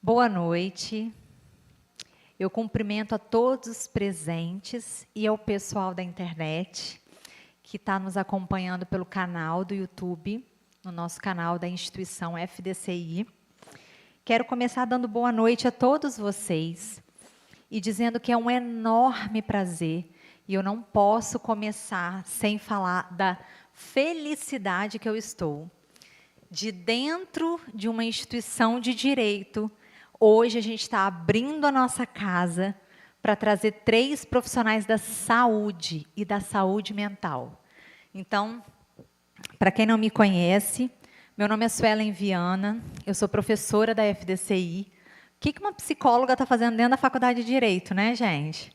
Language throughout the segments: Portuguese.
Boa noite. Eu cumprimento a todos os presentes e ao pessoal da internet que está nos acompanhando pelo canal do YouTube, no nosso canal da instituição FDCI. Quero começar dando boa noite a todos vocês e dizendo que é um enorme prazer e eu não posso começar sem falar da felicidade que eu estou de dentro de uma instituição de direito. Hoje a gente está abrindo a nossa casa para trazer 3 profissionais da saúde e da saúde mental. Então, para quem não me conhece, meu nome é Suelen Viana, eu sou professora da FDCI. O que uma psicóloga está fazendo dentro da faculdade de Direito, né, gente?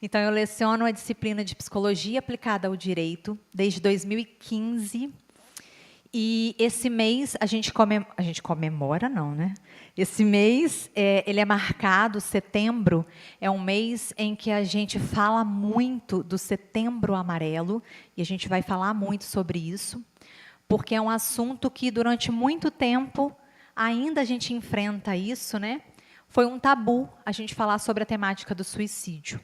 Então, eu leciono a disciplina de Psicologia aplicada ao Direito desde 2015. E esse mês a gente comemora, não, né? Esse mês, ele é marcado, setembro, é um mês em que a gente fala muito do Setembro Amarelo, e a gente vai falar muito sobre isso, porque é um assunto que, durante muito tempo, ainda a gente enfrenta isso, né? Foi um tabu a gente falar sobre a temática do suicídio.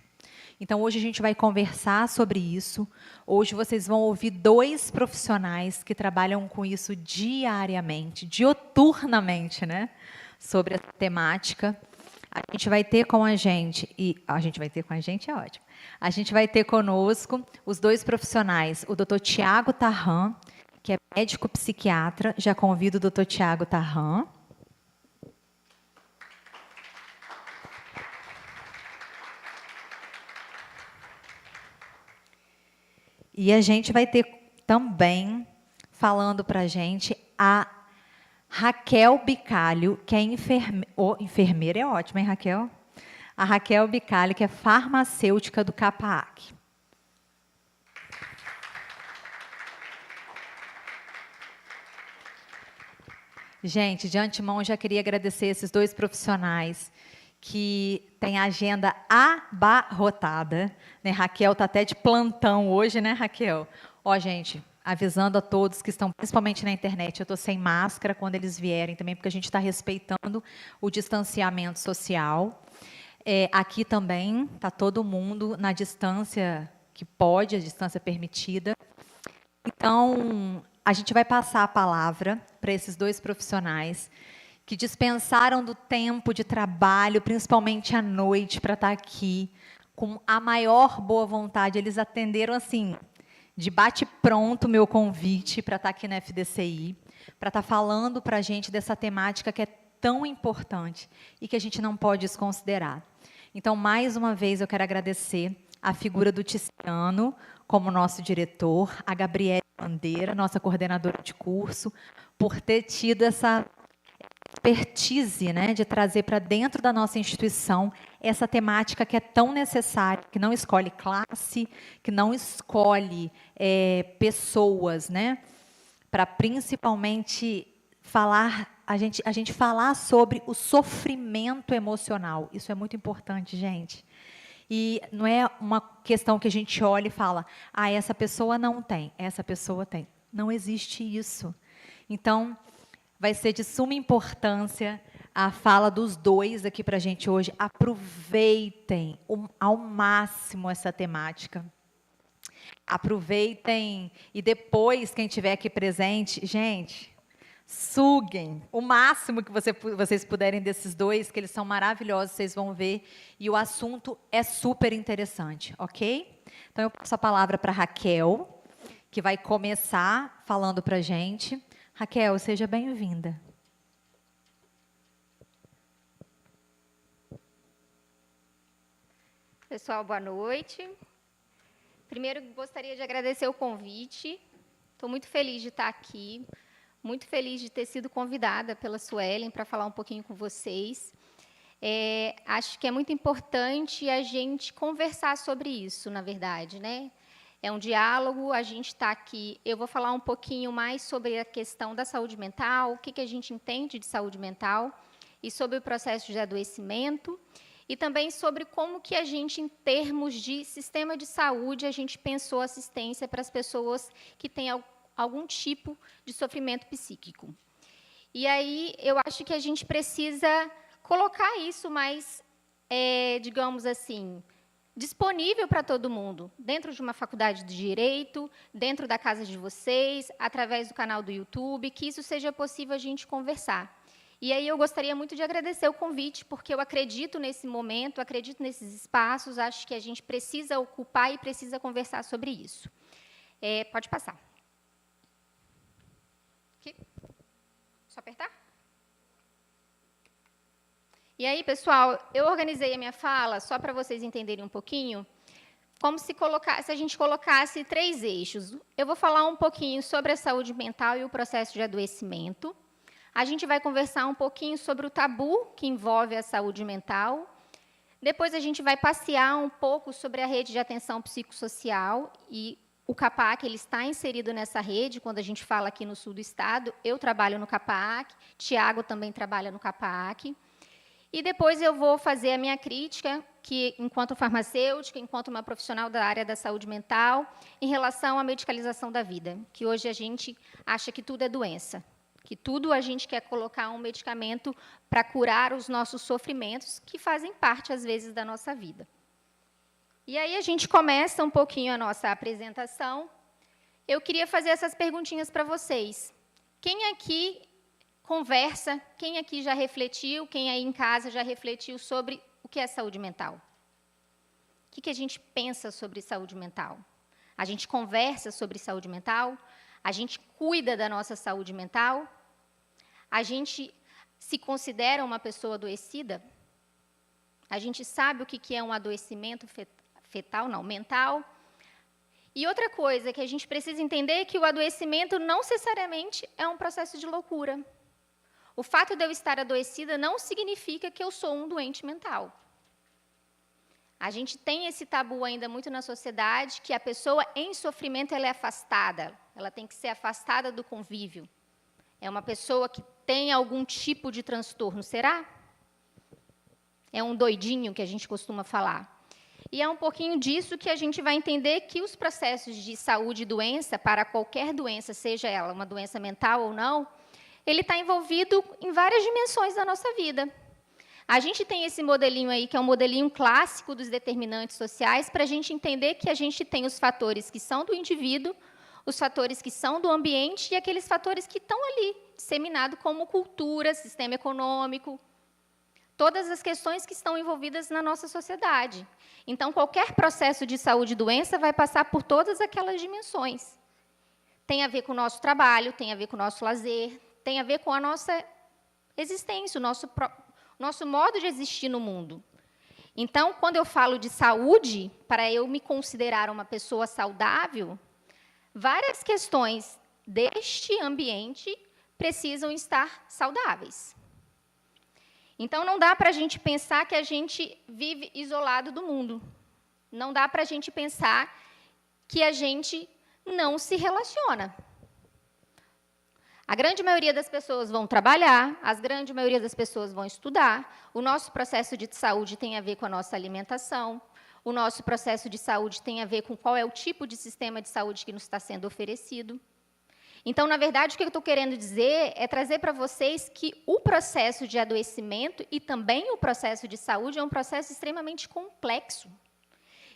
Então, hoje a gente vai conversar sobre isso. Hoje vocês vão ouvir 2 profissionais que trabalham com isso diariamente, dioturnamente, né? Sobre a temática. A gente vai ter com a gente, e a gente vai ter com a gente é ótimo. A gente vai ter conosco os 2 profissionais, o Dr. Tiago Tarran, que é médico psiquiatra. Já convido o Dr. Tiago Tarran. E a gente vai ter também, falando para a gente, a Raquel Bicalho, que é enfermeira, é ótimo, hein, Raquel? A Raquel Bicalho, que é farmacêutica do CAPAAC. Gente, de antemão, eu já queria agradecer esses 2 profissionais que tem a agenda abarrotada, né? Raquel está até de plantão hoje, né, Raquel? Ó, gente, avisando a todos que estão, principalmente na internet, eu estou sem máscara quando eles vierem também, porque a gente está respeitando o distanciamento social. Aqui também está todo mundo na distância que pode, a distância permitida. Então, a gente vai passar a palavra para esses 2 profissionais que dispensaram do tempo de trabalho, principalmente à noite, para estar aqui, com a maior boa vontade. Eles atenderam, assim, de bate-pronto, o meu convite para estar aqui na FDCI, para estar falando para a gente dessa temática que é tão importante e que a gente não pode desconsiderar. Então, mais uma vez, eu quero agradecer a figura do Tiziano como nosso diretor, a Gabriele Bandeira, nossa coordenadora de curso, por ter tido essa expertise, né, de trazer para dentro da nossa instituição essa temática que é tão necessária, que não escolhe classe, que não escolhe pessoas, né, para principalmente falar, a gente falar sobre o sofrimento emocional. Isso é muito importante, gente. E não é uma questão que a gente olha e fala, essa pessoa não tem, essa pessoa tem. Não existe isso. Então, vai ser de suma importância a fala dos 2 aqui para a gente hoje. Aproveitem ao máximo essa temática. Aproveitem e depois, quem estiver aqui presente, gente, suguem o máximo que vocês puderem desses 2, que eles são maravilhosos, vocês vão ver. E o assunto é super interessante, ok? Então, eu passo a palavra para a Raquel, que vai começar falando para a gente. Raquel, seja bem-vinda. Pessoal, boa noite. Primeiro, gostaria de agradecer o convite. Estou muito feliz de estar aqui, muito feliz de ter sido convidada pela Suelen para falar um pouquinho com vocês. Acho que é muito importante a gente conversar sobre isso, na verdade, né? É um diálogo, a gente está aqui. Eu vou falar um pouquinho mais sobre a questão da saúde mental, o que a gente entende de saúde mental, e sobre o processo de adoecimento, e também sobre como que a gente, em termos de sistema de saúde, a gente pensou assistência para as pessoas que têm algum tipo de sofrimento psíquico. E aí, eu acho que a gente precisa colocar isso mais, digamos assim, disponível para todo mundo, dentro de uma faculdade de direito, dentro da casa de vocês, através do canal do YouTube, que isso seja possível a gente conversar. E aí eu gostaria muito de agradecer o convite, porque eu acredito nesse momento, acredito nesses espaços, acho que a gente precisa ocupar e precisa conversar sobre isso. Pode passar. Aqui. Só apertar? E aí, pessoal, eu organizei a minha fala, só para vocês entenderem um pouquinho, como se a gente colocasse 3 eixos. Eu vou falar um pouquinho sobre a saúde mental e o processo de adoecimento. A gente vai conversar um pouquinho sobre o tabu que envolve a saúde mental. Depois, a gente vai passear um pouco sobre a rede de atenção psicossocial e o CAPAC, ele está inserido nessa rede. Quando a gente fala aqui no sul do estado, eu trabalho no CAPAC, Tiago também trabalha no CAPAC. E depois eu vou fazer a minha crítica, que, enquanto farmacêutica, enquanto uma profissional da área da saúde mental, em relação à medicalização da vida, que hoje a gente acha que tudo é doença, que tudo a gente quer colocar um medicamento para curar os nossos sofrimentos, que fazem parte, às vezes, da nossa vida. E aí a gente começa um pouquinho a nossa apresentação. Eu queria fazer essas perguntinhas para vocês. Quem aqui conversa, quem aqui já refletiu, quem aí em casa já refletiu sobre o que é saúde mental? O que a gente pensa sobre saúde mental? A gente conversa sobre saúde mental? A gente cuida da nossa saúde mental? A gente se considera uma pessoa adoecida? A gente sabe o que é um adoecimento mental? E outra coisa que a gente precisa entender é que o adoecimento não necessariamente é um processo de loucura. O fato de eu estar adoecida não significa que eu sou um doente mental. A gente tem esse tabu ainda muito na sociedade, que a pessoa em sofrimento ela é afastada, ela tem que ser afastada do convívio. É uma pessoa que tem algum tipo de transtorno, será? É um doidinho que a gente costuma falar. E é um pouquinho disso que a gente vai entender que os processos de saúde e doença, para qualquer doença, seja ela uma doença mental ou não, ele está envolvido em várias dimensões da nossa vida. A gente tem esse modelinho aí, que é um modelinho clássico dos determinantes sociais, para a gente entender que a gente tem os fatores que são do indivíduo, os fatores que são do ambiente e aqueles fatores que estão ali, disseminados como cultura, sistema econômico, todas as questões que estão envolvidas na nossa sociedade. Então, qualquer processo de saúde e doença vai passar por todas aquelas dimensões. Tem a ver com o nosso trabalho, tem a ver com o nosso lazer, tem a ver com a nossa existência, o nosso modo de existir no mundo. Então, quando eu falo de saúde, para eu me considerar uma pessoa saudável, várias questões deste ambiente precisam estar saudáveis. Então, não dá para a gente pensar que a gente vive isolado do mundo. Não dá para a gente pensar que a gente não se relaciona. A grande maioria das pessoas vão trabalhar, a grande maioria das pessoas vão estudar, o nosso processo de saúde tem a ver com a nossa alimentação, o nosso processo de saúde tem a ver com qual é o tipo de sistema de saúde que nos está sendo oferecido. Então, na verdade, o que eu estou querendo dizer é trazer para vocês que o processo de adoecimento e também o processo de saúde é um processo extremamente complexo,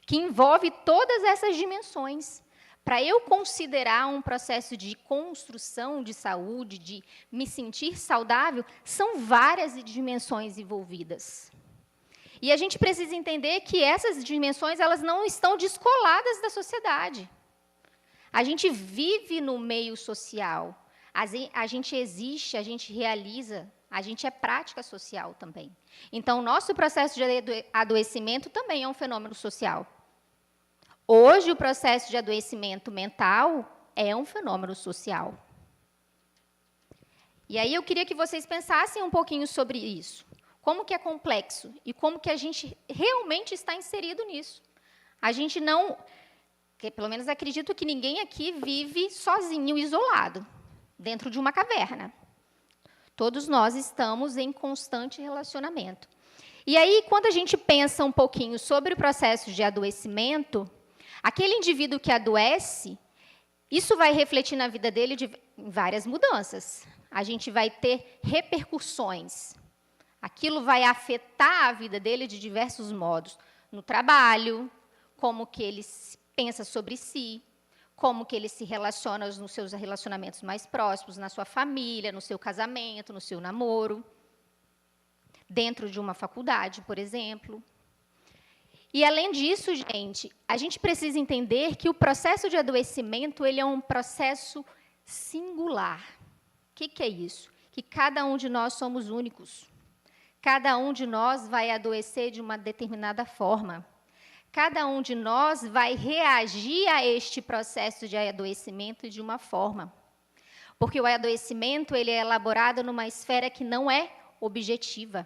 que envolve todas essas dimensões. Para eu considerar um processo de construção de saúde, de me sentir saudável, são várias dimensões envolvidas. E a gente precisa entender que essas dimensões elas não estão descoladas da sociedade. A gente vive no meio social, a gente existe, a gente realiza, a gente é prática social também. Então, o nosso processo de adoecimento também é um fenômeno social. Hoje, o processo de adoecimento mental é um fenômeno social. E aí eu queria que vocês pensassem um pouquinho sobre isso. Como que é complexo e como que a gente realmente está inserido nisso. A gente não, pelo menos acredito que ninguém aqui vive sozinho, isolado, dentro de uma caverna. Todos nós estamos em constante relacionamento. E aí, quando a gente pensa um pouquinho sobre o processo de adoecimento, aquele indivíduo que adoece, isso vai refletir na vida dele em várias mudanças. A gente vai ter repercussões. Aquilo vai afetar a vida dele de diversos modos. No trabalho, como que ele pensa sobre si, como que ele se relaciona nos seus relacionamentos mais próximos, na sua família, no seu casamento, no seu namoro, dentro de uma faculdade, por exemplo. E, além disso, gente, a gente precisa entender que o processo de adoecimento ele é um processo singular. O que é isso? Que cada um de nós somos únicos. Cada um de nós vai adoecer de uma determinada forma. Cada um de nós vai reagir a este processo de adoecimento de uma forma. Porque o adoecimento ele é elaborado numa esfera que não é objetiva.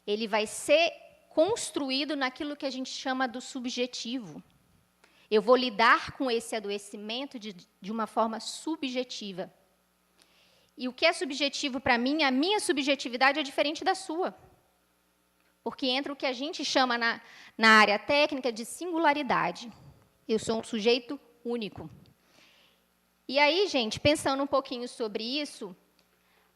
Ele vai ser construído naquilo que a gente chama do subjetivo. Eu vou lidar com esse adoecimento de uma forma subjetiva. E o que é subjetivo para mim, a minha subjetividade é diferente da sua. Porque entra o que a gente chama na área técnica de singularidade. Eu sou um sujeito único. E aí, gente, pensando um pouquinho sobre isso,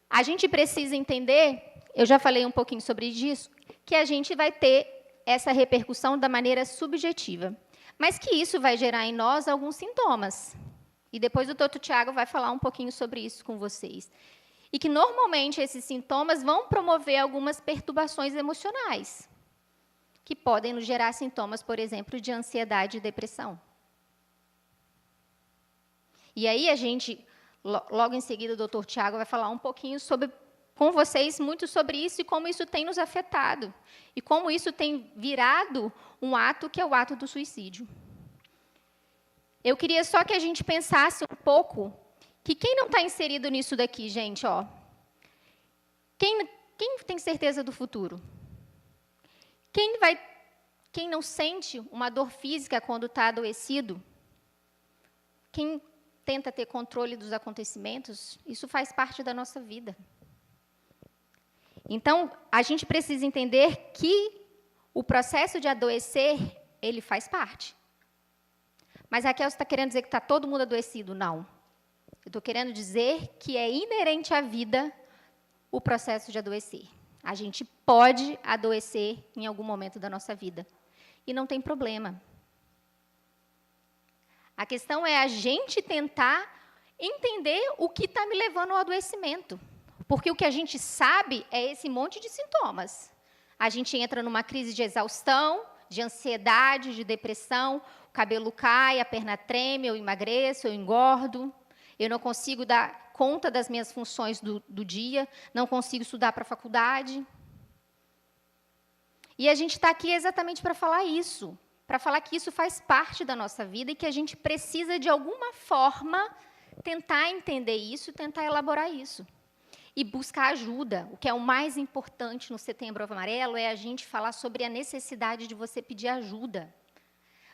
a gente precisa entender, eu já falei um pouquinho sobre isso, que a gente vai ter essa repercussão da maneira subjetiva. Mas que isso vai gerar em nós alguns sintomas. E depois o doutor Tiago vai falar um pouquinho sobre isso com vocês. E que, normalmente, esses sintomas vão promover algumas perturbações emocionais, que podem nos gerar sintomas, por exemplo, de ansiedade e depressão. E aí, a gente, logo em seguida, o doutor Tiago vai falar um pouquinho com vocês muito sobre isso e como isso tem nos afetado. E como isso tem virado um ato que é o ato do suicídio. Eu queria só que a gente pensasse um pouco que quem não está inserido nisso daqui, gente, ó, quem tem certeza do futuro? Quem não sente uma dor física quando está adoecido? Quem tenta ter controle dos acontecimentos? Isso faz parte da nossa vida. Então, a gente precisa entender que o processo de adoecer, ele faz parte. Mas, Raquel, você está querendo dizer que está todo mundo adoecido? Não. Eu estou querendo dizer que é inerente à vida o processo de adoecer. A gente pode adoecer em algum momento da nossa vida. E não tem problema. A questão é a gente tentar entender o que está me levando ao adoecimento. Porque o que a gente sabe é esse monte de sintomas. A gente entra numa crise de exaustão, de ansiedade, de depressão, o cabelo cai, a perna treme, eu emagreço, eu engordo, eu não consigo dar conta das minhas funções do dia, não consigo estudar para a faculdade. E a gente está aqui exatamente para falar isso, para falar que isso faz parte da nossa vida e que a gente precisa, de alguma forma, tentar entender isso, tentar elaborar isso. E buscar ajuda. O que é o mais importante no Setembro Amarelo é a gente falar sobre a necessidade de você pedir ajuda.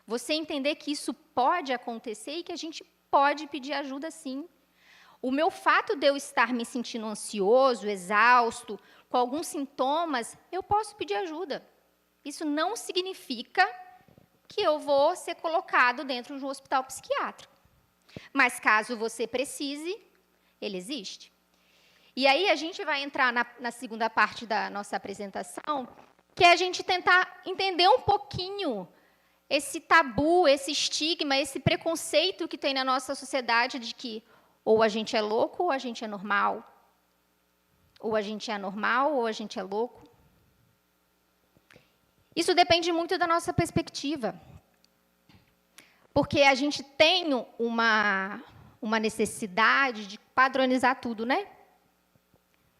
Você entender que isso pode acontecer e que a gente pode pedir ajuda, sim. O meu fato de eu estar me sentindo ansioso, exausto, com alguns sintomas, eu posso pedir ajuda. Isso não significa que eu vou ser colocado dentro de um hospital psiquiátrico. Mas, caso você precise, ele existe. E aí a gente vai entrar na segunda parte da nossa apresentação, que é a gente tentar entender um pouquinho esse tabu, esse estigma, esse preconceito que tem na nossa sociedade de que ou a gente é louco ou a gente é normal. Ou a gente é anormal ou a gente é louco. Isso depende muito da nossa perspectiva. Porque a gente tem uma necessidade de padronizar tudo, né?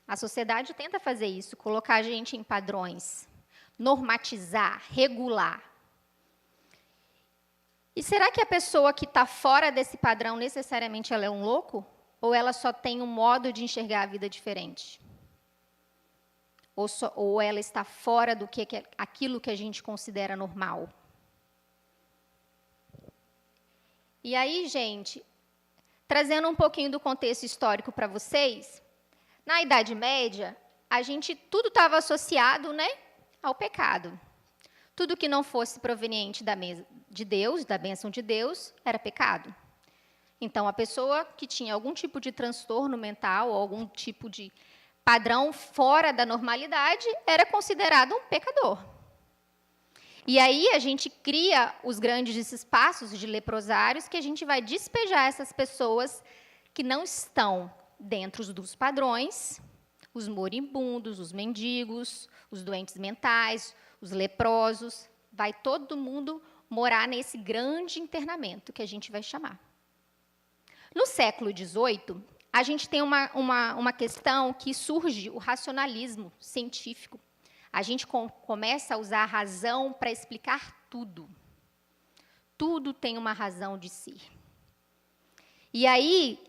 A sociedade tenta fazer isso, colocar a gente em padrões, normatizar, regular. E será que a pessoa que está fora desse padrão, necessariamente ela é um louco? Ou ela só tem um modo de enxergar a vida diferente? Ou ela está fora do que aquilo que a gente considera normal? E aí, gente, trazendo um pouquinho do contexto histórico para vocês, na Idade Média, tudo estava associado, né, ao pecado. Tudo que não fosse proveniente de Deus, da bênção de Deus, era pecado. Então, a pessoa que tinha algum tipo de transtorno mental ou algum tipo de padrão fora da normalidade, era considerado um pecador. E aí a gente cria os grandes espaços de leprosários que a gente vai despejar essas pessoas que não estão dentro dos padrões, os moribundos, os mendigos, os doentes mentais, os leprosos, vai todo mundo morar nesse grande internamento que a gente vai chamar. No século XVIII, a gente tem uma questão que surge, o racionalismo científico. A gente começa a usar a razão para explicar tudo. Tudo tem uma razão de si. E aí,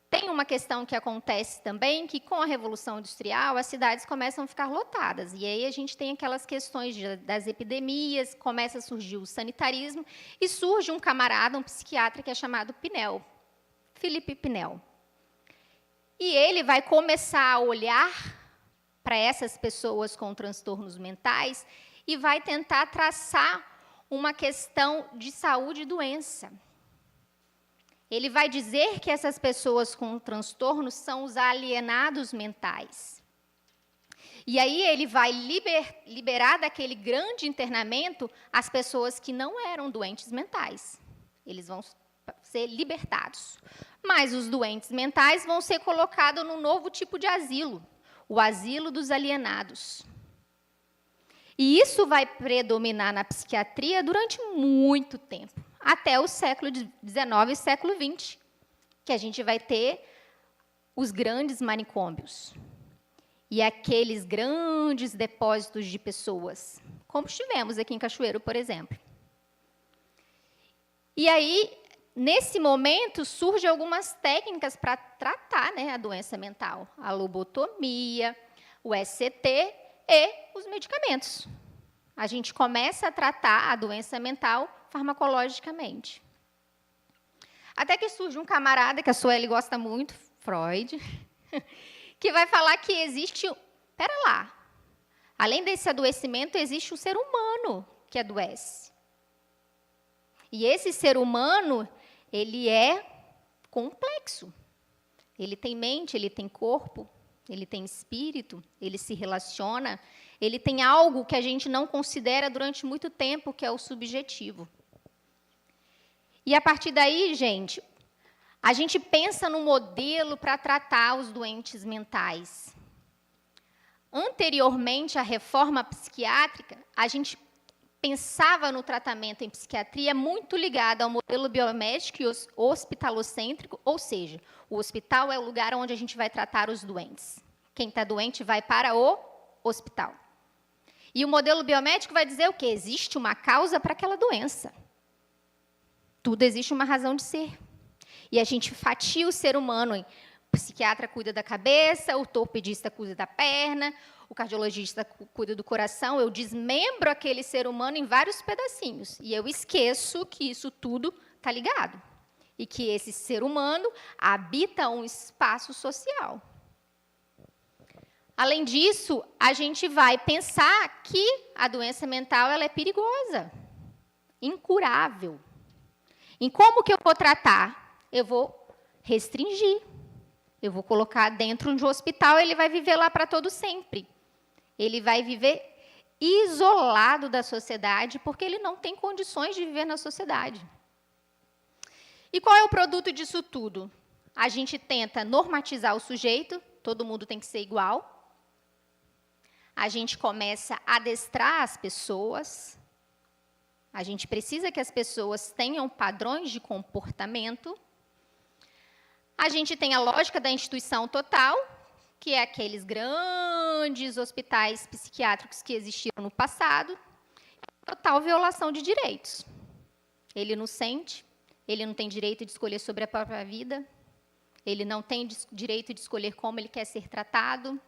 tem uma questão que acontece também, que com a Revolução Industrial, as cidades começam a ficar lotadas. E aí a gente tem aquelas questões das epidemias, começa a surgir o sanitarismo, e surge um camarada, um psiquiatra, que é chamado Pinel, Philippe Pinel. E ele vai começar a olhar para essas pessoas com transtornos mentais e vai tentar traçar uma questão de saúde e doença. Ele vai dizer que essas pessoas com transtornos são os alienados mentais. E aí ele vai liberar daquele grande internamento as pessoas que não eram doentes mentais. Eles vão ser libertados. Mas os doentes mentais vão ser colocados num novo tipo de asilo, o asilo dos alienados. E isso vai predominar na psiquiatria durante muito tempo, até o século XIX e século XX, que a gente vai ter os grandes manicômios e aqueles grandes depósitos de pessoas, como tivemos aqui em Cachoeiro, por exemplo. E aí, nesse momento, surgem algumas técnicas para tratar, né, a doença mental. A lobotomia, o SCT e os medicamentos. A gente começa a tratar a doença mental farmacologicamente. Até que surge um camarada, que a Sueli gosta muito, Freud, que vai falar que existe... Espera lá. Além desse adoecimento, existe o ser humano que adoece. E esse ser humano, ele é complexo. Ele tem mente, ele tem corpo, ele tem espírito, ele se relaciona, ele tem algo que a gente não considera durante muito tempo, que é o subjetivo. E, a partir daí, gente, a gente pensa no modelo para tratar os doentes mentais. Anteriormente à reforma psiquiátrica, a gente pensava no tratamento em psiquiatria muito ligado ao modelo biomédico e hospitalocêntrico, ou seja, o hospital é o lugar onde a gente vai tratar os doentes. Quem está doente vai para o hospital. E o modelo biomédico vai dizer o quê? Existe uma causa para aquela doença. Tudo existe uma razão de ser. E a gente fatia o ser humano em o psiquiatra cuida da cabeça, o ortopedista cuida da perna, o cardiologista cuida do coração. Eu desmembro aquele ser humano em vários pedacinhos. E eu esqueço que isso tudo está ligado. E que esse ser humano habita um espaço social. Além disso, a gente vai pensar que a doença mental ela é perigosa, incurável. Em como que eu vou tratar? Eu vou restringir. Eu vou colocar dentro de um hospital, ele vai viver lá para todo sempre. Ele vai viver isolado da sociedade, porque ele não tem condições de viver na sociedade. E qual é o produto disso tudo? A gente tenta normatizar o sujeito, todo mundo tem que ser igual. A gente começa a adestrar as pessoas. A gente precisa que as pessoas tenham padrões de comportamento. A gente tem a lógica da instituição total, que é aqueles grandes hospitais psiquiátricos que existiram no passado. Total violação de direitos. Ele não sente, ele não tem direito de escolher sobre a própria vida, ele não tem direito de escolher como ele quer ser tratado.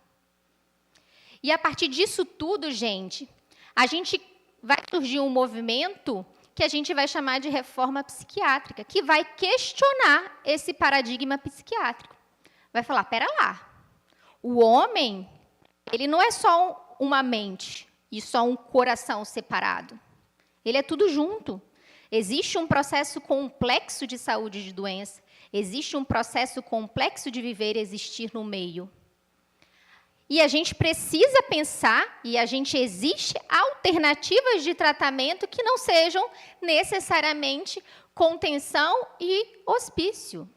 E, a partir disso tudo, gente, a gente vai surgir um movimento que a gente vai chamar de reforma psiquiátrica, que vai questionar esse paradigma psiquiátrico. Vai falar, pera lá, o homem, ele não é só uma mente e só um coração separado. Ele é tudo junto. Existe um processo complexo de saúde e de doença, existe um processo complexo de viver e existir no meio. E a gente precisa pensar, e existe alternativas de tratamento que não sejam necessariamente contenção e hospício.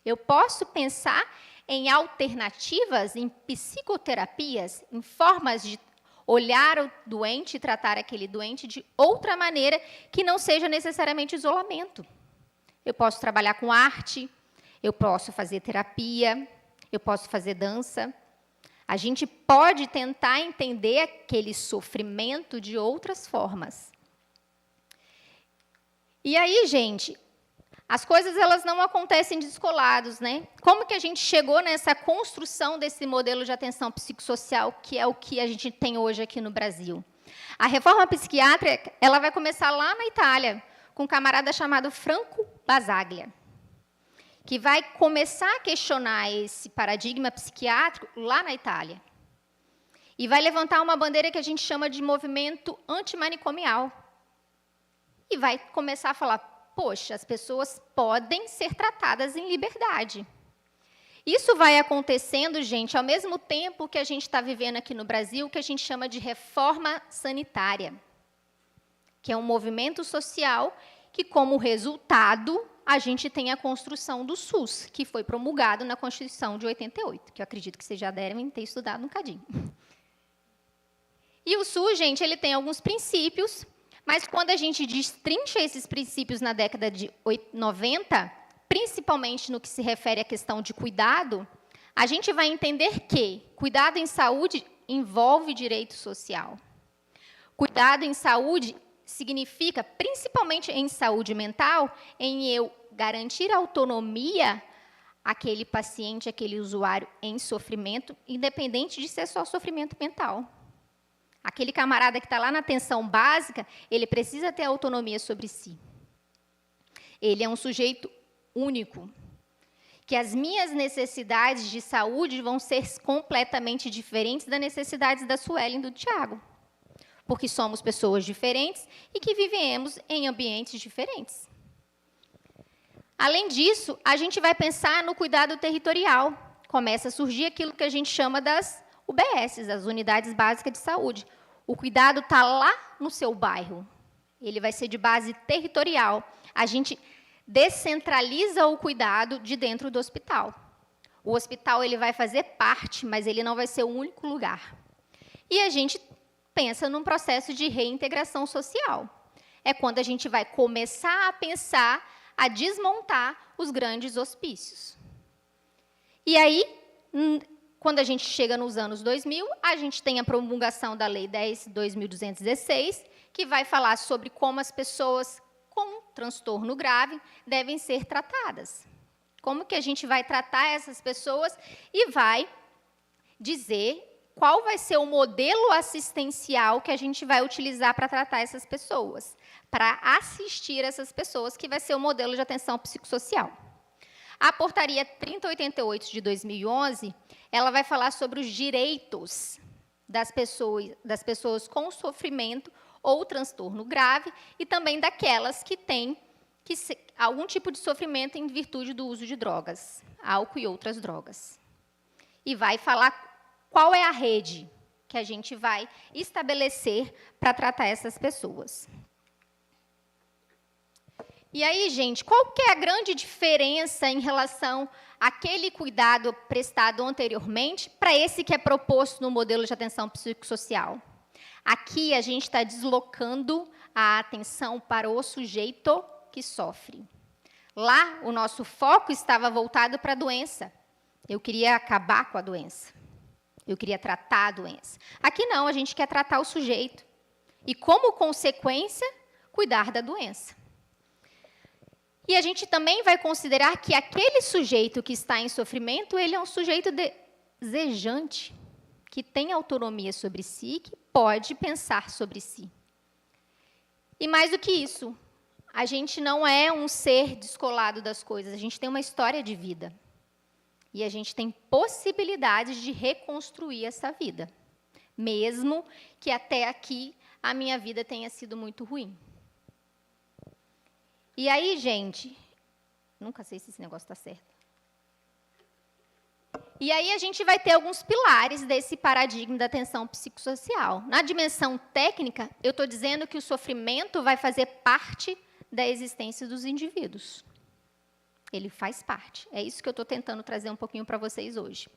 Eu posso pensar em alternativas, em psicoterapias, em formas de olhar o doente e tratar aquele doente de outra maneira que não seja necessariamente isolamento. Eu posso trabalhar com arte, eu posso fazer terapia, eu posso fazer dança. A gente pode tentar entender aquele sofrimento de outras formas. E aí, gente, as coisas elas não acontecem descolados, né? Como que a gente chegou nessa construção desse modelo de atenção psicossocial, que é o que a gente tem hoje aqui no Brasil? A reforma psiquiátrica, ela vai começar lá na Itália, com um camarada chamado Franco Basaglia, que vai começar a questionar esse paradigma psiquiátrico lá na Itália. E vai levantar uma bandeira que a gente chama de movimento antimanicomial. E vai começar a falar, poxa, as pessoas podem ser tratadas em liberdade. Isso vai acontecendo, gente, ao mesmo tempo que a gente está vivendo aqui no Brasil, que a gente chama de reforma sanitária, que é um movimento social que, como resultado, a gente tem a construção do SUS, que foi promulgado na Constituição de 88, que eu acredito que vocês já devem ter estudado um bocadinho. E o SUS, gente, ele tem alguns princípios, mas quando a gente destrincha esses princípios na década de 90, principalmente no que se refere à questão de cuidado, a gente vai entender que cuidado em saúde envolve direito social. Cuidado em saúde significa, principalmente em saúde mental, em eu garantir autonomia àquele paciente, àquele usuário em sofrimento, independente de ser só sofrimento mental. Aquele camarada que está lá na atenção básica, ele precisa ter autonomia sobre si. Ele é um sujeito único, que as minhas necessidades de saúde vão ser completamente diferentes das necessidades da Suelen e do Tiago, porque somos pessoas diferentes e que vivemos em ambientes diferentes. Além disso, a gente vai pensar no cuidado territorial. Começa a surgir aquilo que a gente chama das UBSs, as Unidades Básicas de Saúde. O cuidado está lá no seu bairro. Ele vai ser de base territorial. A gente descentraliza o cuidado de dentro do hospital. O hospital ele vai fazer parte, mas ele não vai ser o único lugar. E a gente pensa num processo de reintegração social. É quando a gente vai começar a pensar, a desmontar os grandes hospícios. E aí, quando a gente chega nos anos 2000, a gente tem a promulgação da Lei 10.2216, que vai falar sobre como as pessoas com transtorno grave devem ser tratadas. Como que a gente vai tratar essas pessoas e vai dizer qual vai ser o modelo assistencial que a gente vai utilizar para tratar essas pessoas, para assistir essas pessoas, que vai ser o modelo de atenção psicossocial. A portaria 3088 de 2011, ela vai falar sobre os direitos das pessoas com sofrimento ou transtorno grave e também daquelas que têm algum tipo de sofrimento em virtude do uso de drogas, álcool e outras drogas. E vai falar qual é a rede que a gente vai estabelecer para tratar essas pessoas. E aí, gente, qual que é a grande diferença em relação àquele cuidado prestado anteriormente para esse que é proposto no modelo de atenção psicossocial? Aqui a gente está deslocando a atenção para o sujeito que sofre. Lá, o nosso foco estava voltado para a doença. Eu queria acabar com a doença. Eu queria tratar a doença. Aqui não, a gente quer tratar o sujeito. E, como consequência, cuidar da doença. E a gente também vai considerar que aquele sujeito que está em sofrimento, ele é um sujeito desejante, que tem autonomia sobre si, que pode pensar sobre si. E mais do que isso, a gente não é um ser descolado das coisas, a gente tem uma história de vida. E a gente tem possibilidades de reconstruir essa vida, mesmo que até aqui a minha vida tenha sido muito ruim. E aí, gente, nunca sei se esse negócio está certo. E aí a gente vai ter alguns pilares desse paradigma da atenção psicossocial. Na dimensão técnica, eu estou dizendo que o sofrimento vai fazer parte da existência dos indivíduos. Ele faz parte. É isso que eu estou tentando trazer um pouquinho para vocês hoje.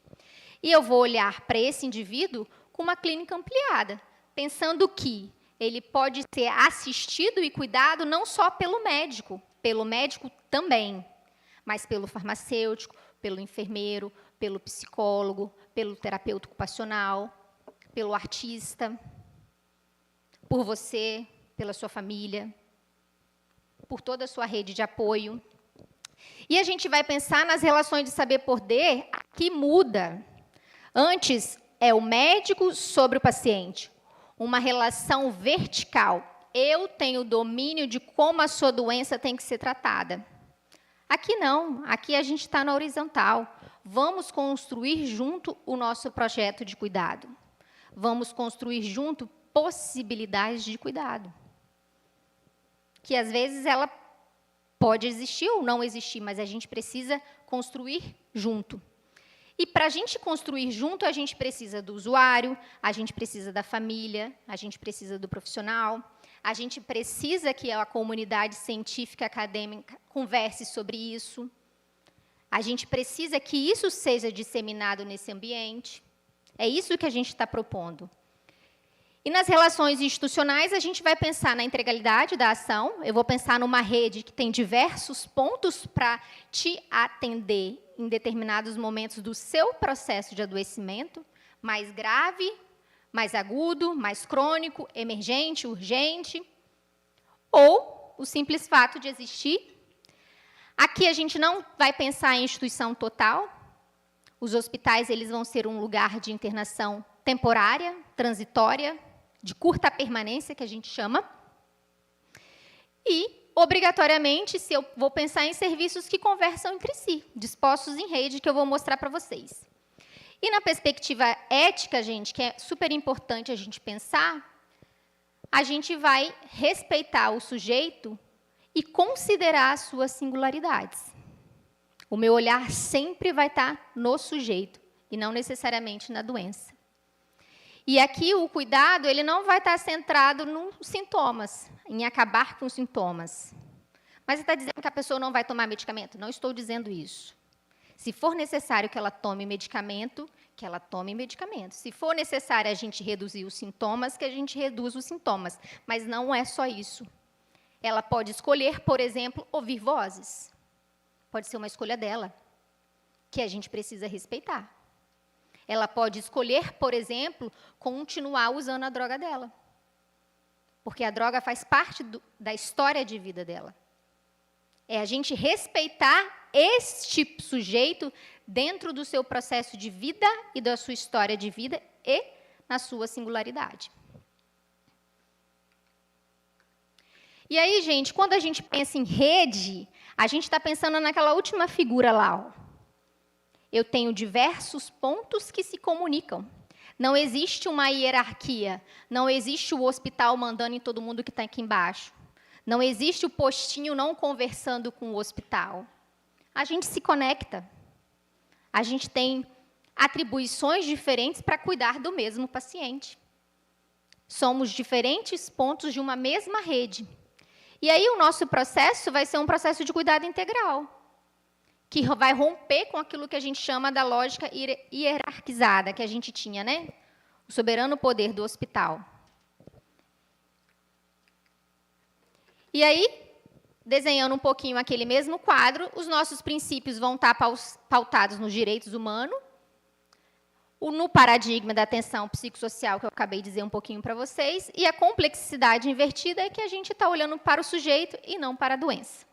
E eu vou olhar para esse indivíduo com uma clínica ampliada, pensando que ele pode ser assistido e cuidado não só pelo médico também, mas pelo farmacêutico, pelo enfermeiro, pelo psicólogo, pelo terapeuta ocupacional, pelo artista, por você, pela sua família, por toda a sua rede de apoio. E a gente vai pensar nas relações de saber-poder que muda. Antes, é o médico sobre o paciente, uma relação vertical. Eu tenho domínio de como a sua doença tem que ser tratada. Aqui não, aqui a gente está na horizontal. Vamos construir junto o nosso projeto de cuidado. Vamos construir junto possibilidades de cuidado. Que às vezes ela pode existir ou não existir, mas a gente precisa construir junto. E para a gente construir junto, a gente precisa do usuário, a gente precisa da família, a gente precisa do profissional, a gente precisa que a comunidade científica, acadêmica, converse sobre isso. A gente precisa que isso seja disseminado nesse ambiente. É isso que a gente está propondo. E nas relações institucionais, a gente vai pensar na integralidade da ação. Eu vou pensar numa rede que tem diversos pontos para te atender em determinados momentos do seu processo de adoecimento, mais grave, mais agudo, mais crônico, emergente, urgente, ou o simples fato de existir. Aqui a gente não vai pensar em instituição total. Os hospitais eles vão ser um lugar de internação temporária, transitória, de curta permanência, que a gente chama. E, obrigatoriamente, se eu vou pensar em serviços que conversam entre si, dispostos em rede, que eu vou mostrar para vocês. E na perspectiva ética, gente, que é super importante a gente pensar, a gente vai respeitar o sujeito e considerar as suas singularidades. O meu olhar sempre vai estar no sujeito, e não necessariamente na doença. E aqui o cuidado ele não vai estar centrado nos sintomas, em acabar com os sintomas. Mas você está dizendo que a pessoa não vai tomar medicamento? Não estou dizendo isso. Se for necessário que ela tome medicamento, que ela tome medicamento. Se for necessário a gente reduzir os sintomas, que a gente reduza os sintomas. Mas não é só isso. Ela pode escolher, por exemplo, ouvir vozes. Pode ser uma escolha dela, que a gente precisa respeitar. Ela pode escolher, por exemplo, continuar usando a droga dela. Porque a droga faz parte da história de vida dela. É a gente respeitar este sujeito dentro do seu processo de vida e da sua história de vida e na sua singularidade. E aí, gente, quando a gente pensa em rede, a gente está pensando naquela última figura lá, ó. Eu tenho diversos pontos que se comunicam. Não existe uma hierarquia. Não existe o hospital mandando em todo mundo que está aqui embaixo. Não existe o postinho não conversando com o hospital. A gente se conecta. A gente tem atribuições diferentes para cuidar do mesmo paciente. Somos diferentes pontos de uma mesma rede. E aí o nosso processo vai ser um processo de cuidado integral, que vai romper com aquilo que a gente chama da lógica hierarquizada que a gente tinha, né? O soberano poder do hospital. E aí, desenhando um pouquinho aquele mesmo quadro, os nossos princípios vão estar pautados nos direitos humanos, no paradigma da atenção psicossocial, que eu acabei de dizer um pouquinho para vocês, e a complexidade invertida é que a gente está olhando para o sujeito e não para a doença.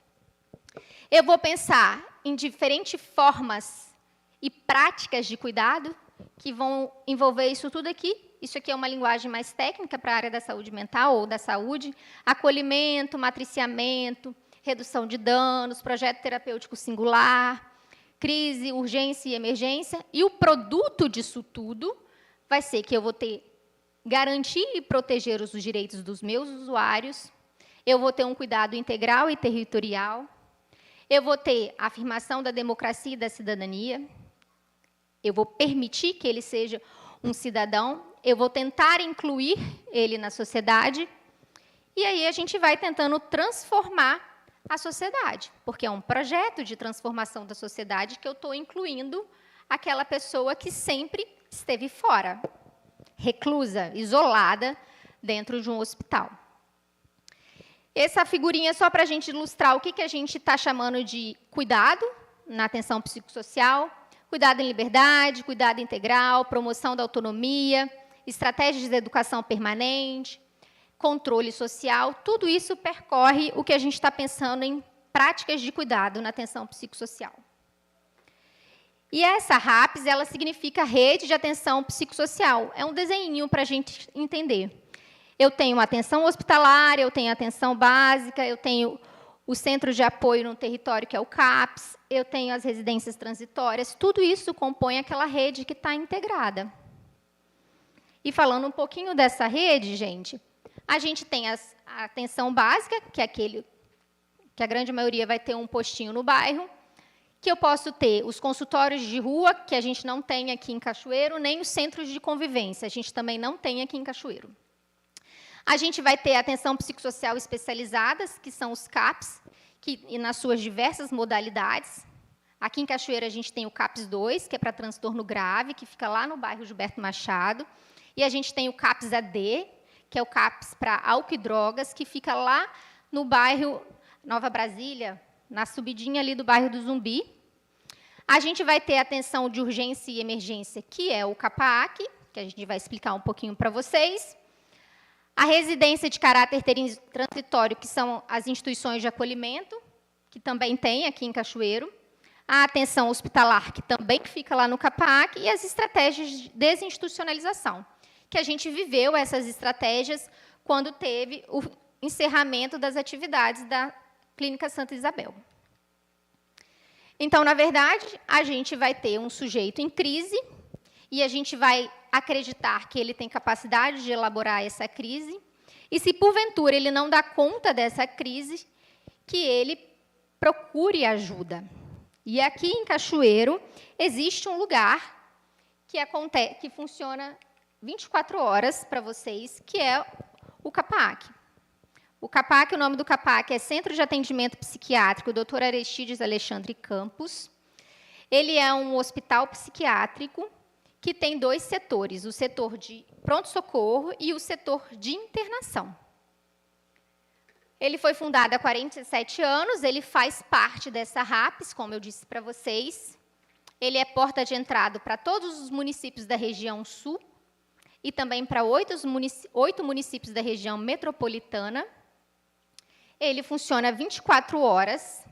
Eu vou pensar em diferentes formas e práticas de cuidado que vão envolver isso tudo aqui. Isso aqui é uma linguagem mais técnica para a área da saúde mental ou da saúde. Acolhimento, matriciamento, redução de danos, projeto terapêutico singular, crise, urgência e emergência. E o produto disso tudo vai ser que eu vou garantir e proteger os direitos dos meus usuários, eu vou ter um cuidado integral e territorial, eu vou ter a afirmação da democracia e da cidadania, eu vou permitir que ele seja um cidadão, eu vou tentar incluir ele na sociedade, e aí a gente vai tentando transformar a sociedade, porque é um projeto de transformação da sociedade que eu estou incluindo aquela pessoa que sempre esteve fora, reclusa, isolada, dentro de um hospital. Essa figurinha é só para a gente ilustrar o que a gente está chamando de cuidado na atenção psicossocial, cuidado em liberdade, cuidado integral, promoção da autonomia, estratégias de educação permanente, controle social, tudo isso percorre o que a gente está pensando em práticas de cuidado na atenção psicossocial. E essa RAPS, ela significa Rede de Atenção Psicossocial. É um desenhinho para a gente entender. Eu tenho atenção hospitalar, eu tenho atenção básica, eu tenho o centro de apoio no território, que é o CAPS, eu tenho as residências transitórias, tudo isso compõe aquela rede que está integrada. E falando um pouquinho dessa rede, gente, a gente tem a atenção básica, que é aquele que a grande maioria vai ter um postinho no bairro, que eu posso ter os consultórios de rua, que a gente não tem aqui em Cachoeiro, nem os centros de convivência, a gente também não tem aqui em Cachoeiro. A gente vai ter atenção psicossocial especializadas, que são os CAPs, e nas suas diversas modalidades. Aqui em Cachoeira, a gente tem o CAPS 2, que é para transtorno grave, que fica lá no bairro Gilberto Machado. E a gente tem o CAPS AD, que é o CAPS para álcool e drogas, que fica lá no bairro Nova Brasília, na subidinha ali do bairro do Zumbi. A gente vai ter atenção de urgência e emergência, que é o CAPAAC, que a gente vai explicar um pouquinho para vocês. A residência de caráter transitório, que são as instituições de acolhimento, que também tem aqui em Cachoeiro. A atenção hospitalar, que também fica lá no CAPAAC, e as estratégias de desinstitucionalização, que a gente viveu essas estratégias quando teve o encerramento das atividades da Clínica Santa Isabel. Então, na verdade, a gente vai ter um sujeito em crise e a gente vai acreditar que ele tem capacidade de elaborar essa crise, e se, porventura, ele não dá conta dessa crise, que ele procure ajuda. E aqui em Cachoeiro existe um lugar que funciona 24 horas para vocês, que é o CAPAAC. O CAPAAC, o nome do CAPAAC é Centro de Atendimento Psiquiátrico Dr. Aristides Alexandre Campos. Ele é um hospital psiquiátrico que tem 2 setores, o setor de pronto-socorro e o setor de internação. Ele foi fundado há 47 anos, ele faz parte dessa RAPS, como eu disse para vocês. Ele é porta de entrada para todos os municípios da região sul e também para 8 municípios da região metropolitana. Ele funciona 24 horas.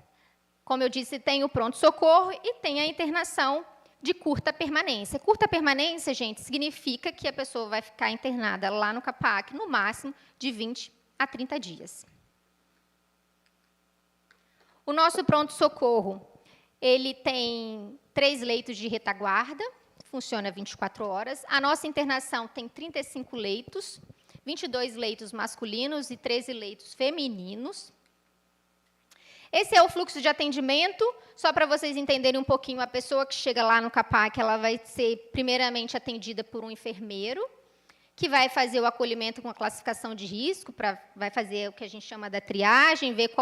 Como eu disse, tem o pronto-socorro e tem a internação de curta permanência. Curta permanência, gente, significa que a pessoa vai ficar internada lá no CAPAAC, no máximo, de 20 a 30 dias. O nosso pronto-socorro, ele tem 3 leitos de retaguarda, funciona 24 horas. A nossa internação tem 35 leitos, 22 leitos masculinos e 13 leitos femininos. Esse é o fluxo de atendimento, só para vocês entenderem um pouquinho, a pessoa que chega lá no CAPAAC, ela vai ser primeiramente atendida por um enfermeiro, que vai fazer o acolhimento com a classificação de risco, vai fazer o que a gente chama da triagem, ver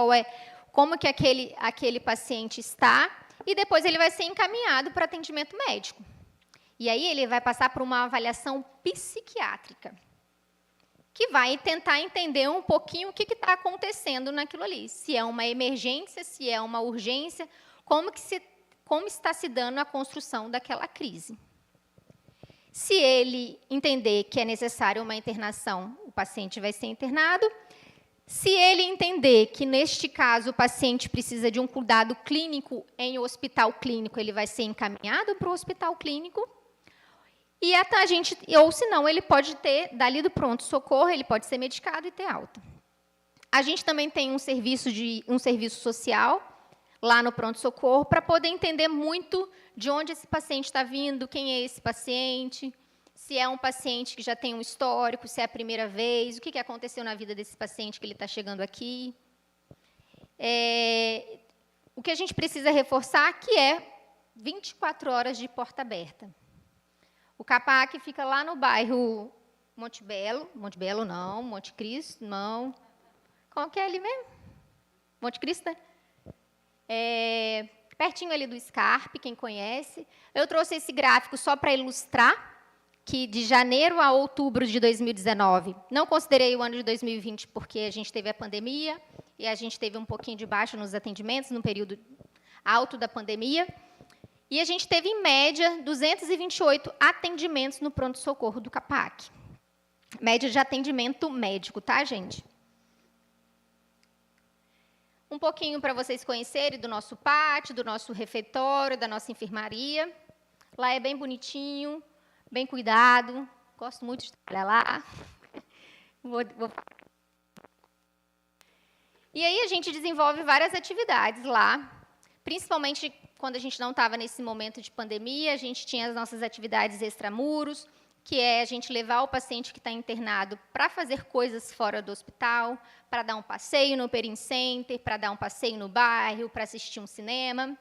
como que aquele paciente está, e depois ele vai ser encaminhado para atendimento médico. E aí ele vai passar por uma avaliação psiquiátrica, que vai tentar entender um pouquinho o que está acontecendo naquilo ali. Se é uma emergência, se é uma urgência, como está se dando a construção daquela crise. Se ele entender que é necessário uma internação, o paciente vai ser internado. Se ele entender que, neste caso, o paciente precisa de um cuidado clínico em hospital clínico, ele vai ser encaminhado para o hospital clínico. Ou se não, ele pode ter, dali do pronto-socorro, ele pode ser medicado e ter alta. A gente também tem um serviço social lá no pronto-socorro para poder entender muito de onde esse paciente está vindo, quem é esse paciente, se é um paciente que já tem um histórico, se é a primeira vez, o que aconteceu na vida desse paciente que ele está chegando aqui. O que a gente precisa reforçar que é 24 horas de porta aberta. O CAPAC fica lá no bairro Monte Belo não, Monte Cristo, não. Qual que é ali mesmo? Monte Cristo, né? Pertinho ali do Scarpe, quem conhece. Eu trouxe esse gráfico só para ilustrar que de janeiro a outubro de 2019, não considerei o ano de 2020, porque a gente teve a pandemia e a gente teve um pouquinho de baixa nos atendimentos, no período alto da pandemia, e a gente teve, em média, 228 atendimentos no pronto-socorro do CAPAC. Média de atendimento médico, tá, gente? Um pouquinho para vocês conhecerem do nosso pátio, do nosso refeitório, da nossa enfermaria. Lá é bem bonitinho, bem cuidado, gosto muito de trabalhar lá. E aí a gente desenvolve várias atividades lá, principalmente quando a gente não estava nesse momento de pandemia, a gente tinha as nossas atividades extramuros, que é a gente levar o paciente que está internado para fazer coisas fora do hospital, para dar um passeio no Perin Center, para dar um passeio no bairro, para assistir um cinema.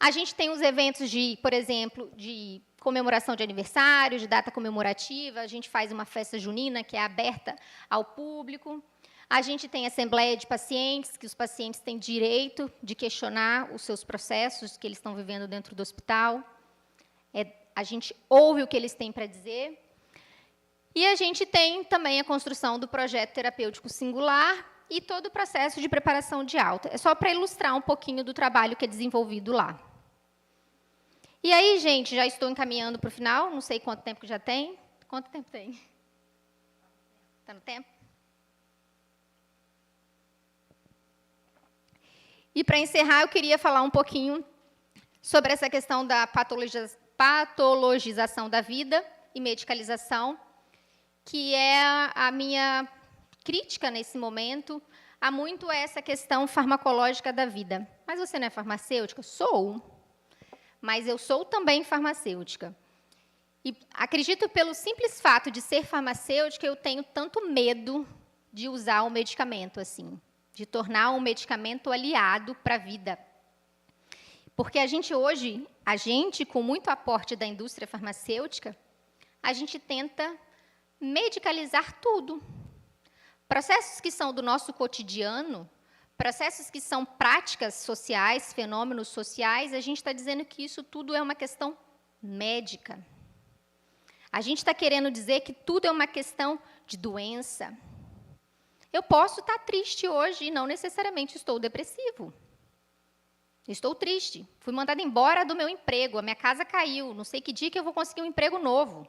A gente tem os eventos de, por exemplo, de comemoração de aniversário, de data comemorativa, a gente faz uma festa junina que é aberta ao público. A gente tem assembleia de pacientes, que os pacientes têm direito de questionar os seus processos que eles estão vivendo dentro do hospital. A gente ouve o que eles têm para dizer. E a gente tem também a construção do projeto terapêutico singular e todo o processo de preparação de alta. É só para ilustrar um pouquinho do trabalho que é desenvolvido lá. E aí, gente, já estou encaminhando para o final, não sei quanto tempo que já tem. Quanto tempo tem? Está no tempo? E, para encerrar, eu queria falar um pouquinho sobre essa questão da patologização da vida e medicalização, que é a minha crítica nesse momento a muito essa questão farmacológica da vida. Mas você não é farmacêutica? Sou. Mas eu sou também farmacêutica. E acredito, pelo simples fato de ser farmacêutica, eu tenho tanto medo de usar o medicamento assim, de tornar um medicamento aliado para a vida. Porque a gente hoje, com muito aporte da indústria farmacêutica, a gente tenta medicalizar tudo. Processos que são do nosso cotidiano, processos que são práticas sociais, fenômenos sociais, a gente está dizendo que isso tudo é uma questão médica. A gente está querendo dizer que tudo é uma questão de doença. Eu posso estar triste hoje e não necessariamente estou depressivo. Estou triste. Fui mandada embora do meu emprego, a minha casa caiu, não sei que dia que eu vou conseguir um emprego novo.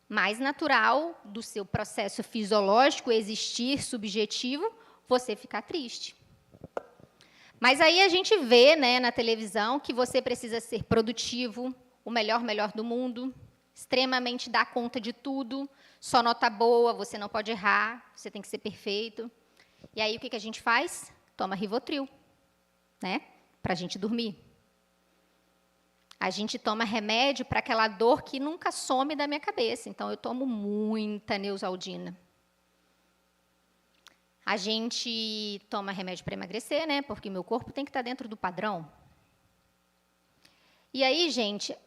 Mais natural do seu processo fisiológico existir subjetivo, você ficar triste. Mas aí a gente vê, né, na televisão que você precisa ser produtivo, o melhor do mundo, extremamente dar conta de tudo, só nota boa, você não pode errar, você tem que ser perfeito. E aí o que a gente faz? Toma Rivotril, né, para a gente dormir. A gente toma remédio para aquela dor que nunca some da minha cabeça. Então, eu tomo muita Neosaldina. A gente toma remédio para emagrecer, né? Porque meu corpo tem que estar dentro do padrão. E aí, gente,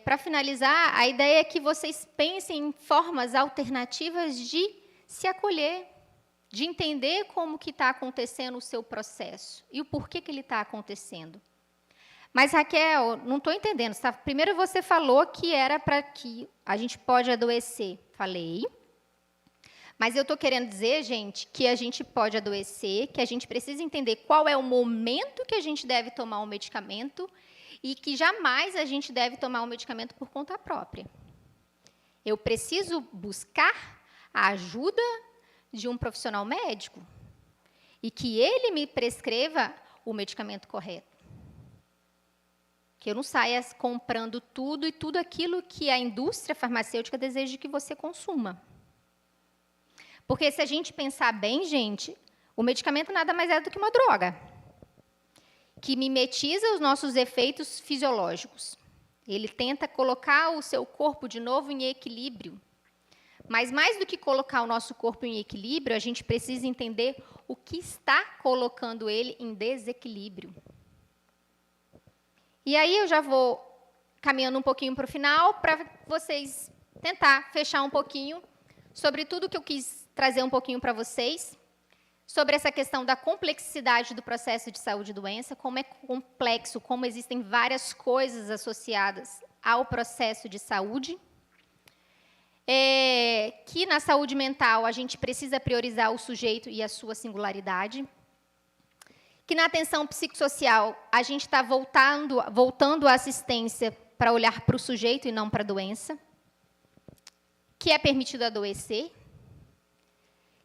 para finalizar, a ideia é que vocês pensem em formas alternativas de se acolher, de entender como que está acontecendo o seu processo e o porquê que ele está acontecendo. Mas, Raquel, não estou entendendo. Tá? Primeiro você falou que era para que a gente pode adoecer. Falei. Mas eu estou querendo dizer, gente, que a gente pode adoecer, que a gente precisa entender qual é o momento que a gente deve tomar um medicamento e que jamais a gente deve tomar um medicamento por conta própria. Eu preciso buscar a ajuda de um profissional médico e que ele me prescreva o medicamento correto. Que eu não saia comprando tudo e tudo aquilo que a indústria farmacêutica deseja que você consuma. Porque se a gente pensar bem, gente, o medicamento nada mais é do que uma droga, que mimetiza os nossos efeitos fisiológicos. Ele tenta colocar o seu corpo de novo em equilíbrio. Mas mais do que colocar o nosso corpo em equilíbrio, a gente precisa entender o que está colocando ele em desequilíbrio. E aí eu já vou caminhando um pouquinho para o final, para vocês tentar fechar um pouquinho sobre tudo que eu quis trazer um pouquinho para vocês, sobre essa questão da complexidade do processo de saúde e doença, como é complexo, como existem várias coisas associadas ao processo de saúde, que na saúde mental a gente precisa priorizar o sujeito e a sua singularidade, que na atenção psicossocial a gente está voltando a assistência para olhar para o sujeito e não para a doença, que é permitido adoecer,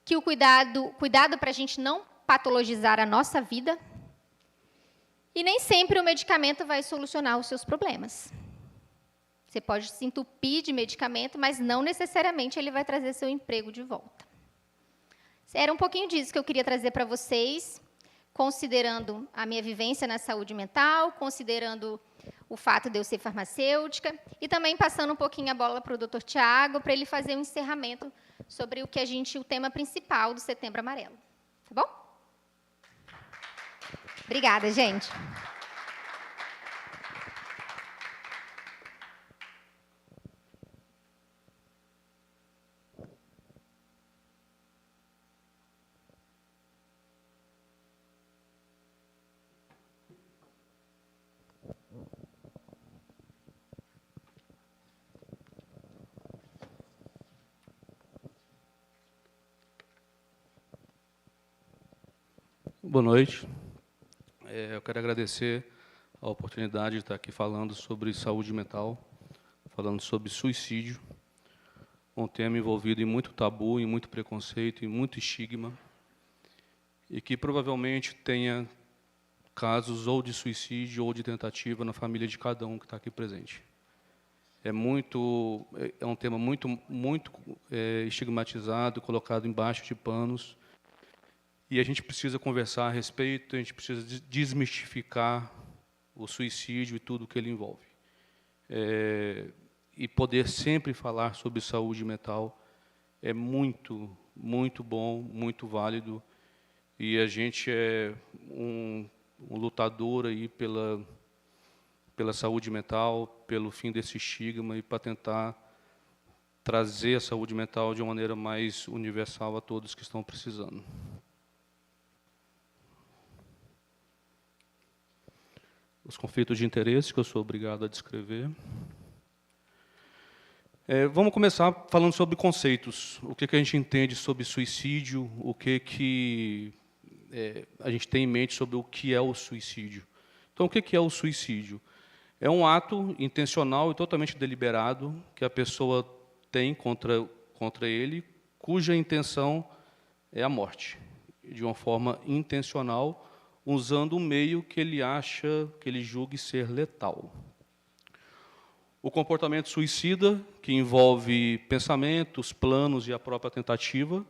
que o cuidado para a gente não patologizar a nossa vida, e nem sempre o medicamento vai solucionar os seus problemas. Você pode se entupir de medicamento, mas não necessariamente ele vai trazer seu emprego de volta. Era um pouquinho disso que eu queria trazer para vocês, considerando a minha vivência na saúde mental, considerando o fato de eu ser farmacêutica, e também passando um pouquinho a bola para o Dr. Tiago, para ele fazer um encerramento sobre o tema principal do Setembro Amarelo. Tá bom? Obrigada, gente. Boa noite. Eu quero agradecer a oportunidade de estar aqui falando sobre saúde mental, falando sobre suicídio, um tema envolvido em muito tabu, em muito preconceito, em muito estigma, e que provavelmente tenha casos ou de suicídio ou de tentativa na família de cada um que está aqui presente. É um tema muito estigmatizado, colocado embaixo de panos, e a gente precisa conversar a respeito, a gente precisa desmistificar o suicídio e tudo que ele envolve. E poder sempre falar sobre saúde mental é muito, muito bom, muito válido. E a gente é um lutador aí pela saúde mental, pelo fim desse estigma e para tentar trazer a saúde mental de uma maneira mais universal a todos que estão precisando. Os conflitos de interesse que eu sou obrigado a descrever. Vamos começar falando sobre conceitos. O que a gente entende sobre suicídio, o que a gente tem em mente sobre o que é o suicídio. Então, o que é o suicídio? É um ato intencional e totalmente deliberado que a pessoa tem contra ele, cuja intenção é a morte, de uma forma intencional, usando um meio que ele julgue ser letal. O comportamento suicida, que envolve pensamentos, planos e a própria tentativa,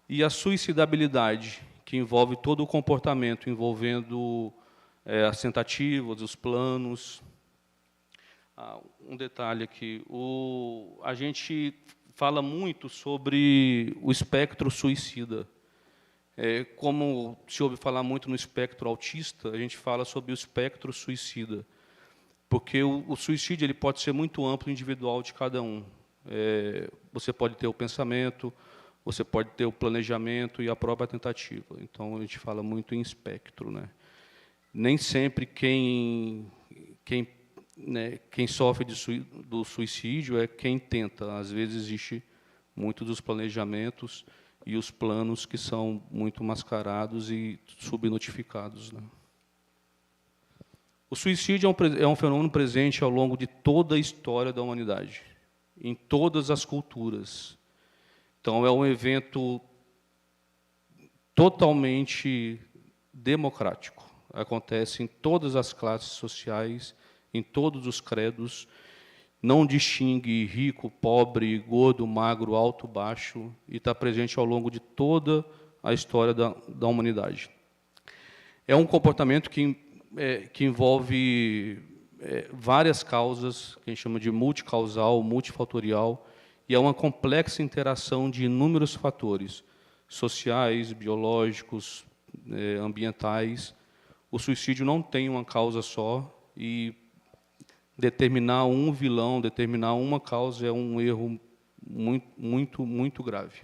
e a suicidabilidade, que envolve todo o comportamento, envolvendo as tentativas, os planos. Um detalhe aqui, a gente fala muito sobre o espectro suicida. Como se ouve falar muito no espectro autista, a gente fala sobre o espectro suicida, porque o suicídio ele pode ser muito amplo e individual de cada um. Você pode ter o pensamento, você pode ter o planejamento e a própria tentativa. Então, a gente fala muito em espectro, né? Nem sempre quem sofre do suicídio é quem tenta. Às vezes, existe muito dos planejamentos e os planos que são muito mascarados e subnotificados, né? O suicídio é um fenômeno presente ao longo de toda a história da humanidade, em todas as culturas. Então, é um evento totalmente democrático. Acontece em todas as classes sociais, em todos os credos, não distingue rico, pobre, gordo, magro, alto, baixo, e está presente ao longo de toda a história da humanidade. É um comportamento que envolve várias causas, que a gente chama de multicausal, multifatorial, e é uma complexa interação de inúmeros fatores sociais, biológicos, ambientais. O suicídio não tem uma causa só, e determinar um vilão, determinar uma causa é um erro muito grave.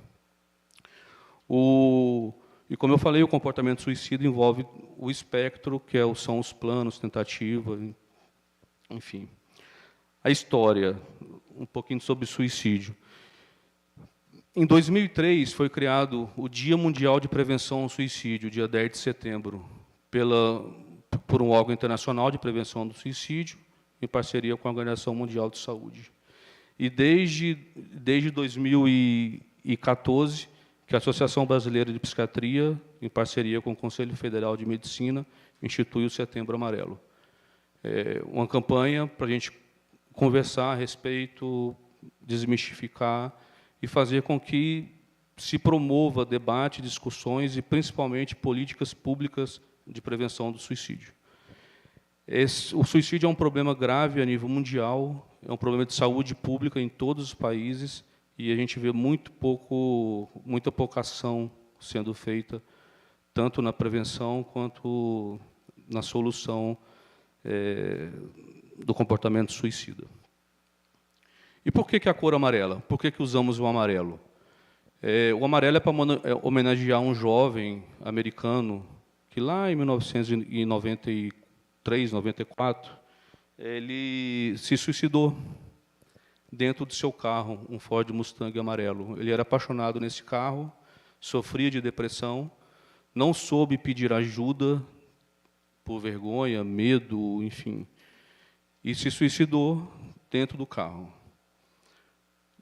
E, como eu falei, o comportamento suicida envolve o espectro, são os planos, tentativa, enfim. A história, um pouquinho sobre suicídio. Em 2003, foi criado o Dia Mundial de Prevenção ao Suicídio, dia 10 de setembro, por um órgão internacional de prevenção do suicídio, em parceria com a Organização Mundial de Saúde. E desde 2014, que a Associação Brasileira de Psiquiatria, em parceria com o Conselho Federal de Medicina, institui o Setembro Amarelo. É uma campanha para a gente conversar a respeito, desmistificar e fazer com que se promova debate, discussões e, principalmente, políticas públicas de prevenção do suicídio. O suicídio é um problema grave a nível mundial, é um problema de saúde pública em todos os países, e a gente vê muita pouca ação sendo feita, tanto na prevenção quanto na solução do comportamento suicida. E por que a cor amarela? Por que usamos o amarelo? O amarelo é para homenagear um jovem americano que, lá em 1993, 94, ele se suicidou dentro do seu carro, um Ford Mustang amarelo. Ele era apaixonado nesse carro, sofria de depressão, não soube pedir ajuda por vergonha, medo, enfim, e se suicidou dentro do carro.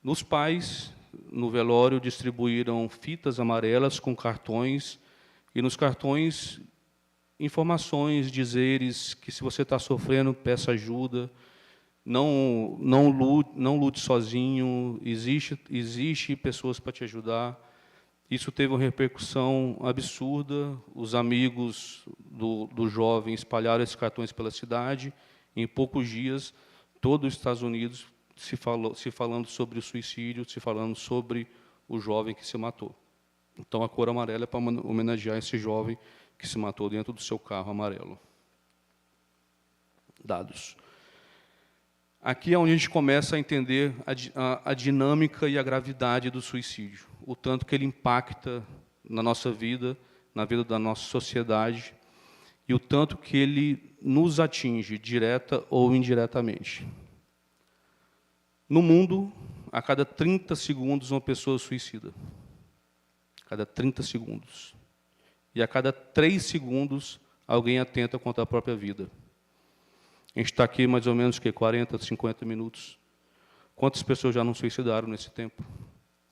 Nos pais, no velório, distribuíram fitas amarelas com cartões, e nos cartões, informações, dizeres que, se você está sofrendo, peça ajuda, não lute sozinho, existe pessoas para te ajudar. Isso teve uma repercussão absurda. Os amigos do jovem espalharam esses cartões pela cidade. Em poucos dias, todo os Estados Unidos se falando sobre o suicídio, se falando sobre o jovem que se matou. Então, a cor amarela é para homenagear esse jovem que se matou dentro do seu carro amarelo. Dados. Aqui é onde a gente começa a entender a dinâmica e a gravidade do suicídio, o tanto que ele impacta na nossa vida, na vida da nossa sociedade, e o tanto que ele nos atinge, direta ou indiretamente. No mundo, a cada 30 segundos, uma pessoa suicida. A cada 30 segundos. E a cada 3 segundos, alguém atenta contra a própria vida. A gente está aqui mais ou menos 40, 50 minutos. Quantas pessoas já não suicidaram nesse tempo?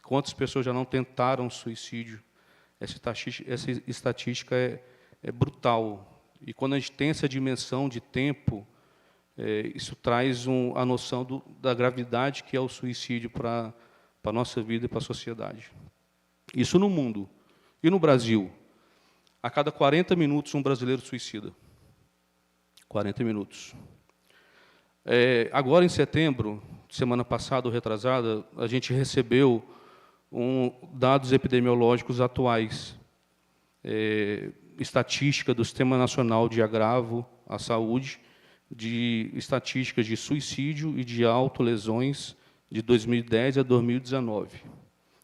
Quantas pessoas já não tentaram suicídio? Essa estatística é brutal. E quando a gente tem essa dimensão de tempo, isso traz a noção da gravidade que é o suicídio para a nossa vida e para a sociedade. Isso no mundo. E no Brasil? A cada 40 minutos, um brasileiro suicida. 40 minutos. Agora, em setembro, semana passada ou retrasada, a gente recebeu dados epidemiológicos atuais, estatística do Sistema Nacional de Agravo à Saúde, de estatísticas de suicídio e de autolesões de 2010 a 2019.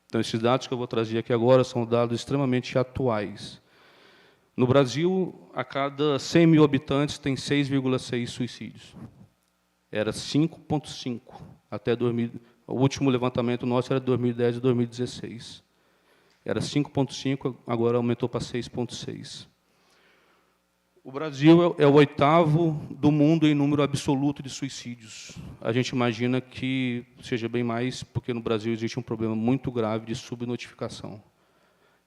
Então, esses dados que eu vou trazer aqui agora são dados extremamente atuais. No Brasil, a cada 100 mil habitantes, tem 6,6 suicídios. Era 5,5 até 2000. O último levantamento nosso era 2010 e 2016. Era 5,5, agora aumentou para 6,6. O Brasil é o 8º do mundo em número absoluto de suicídios. A gente imagina que seja bem mais, porque no Brasil existe um problema muito grave de subnotificação.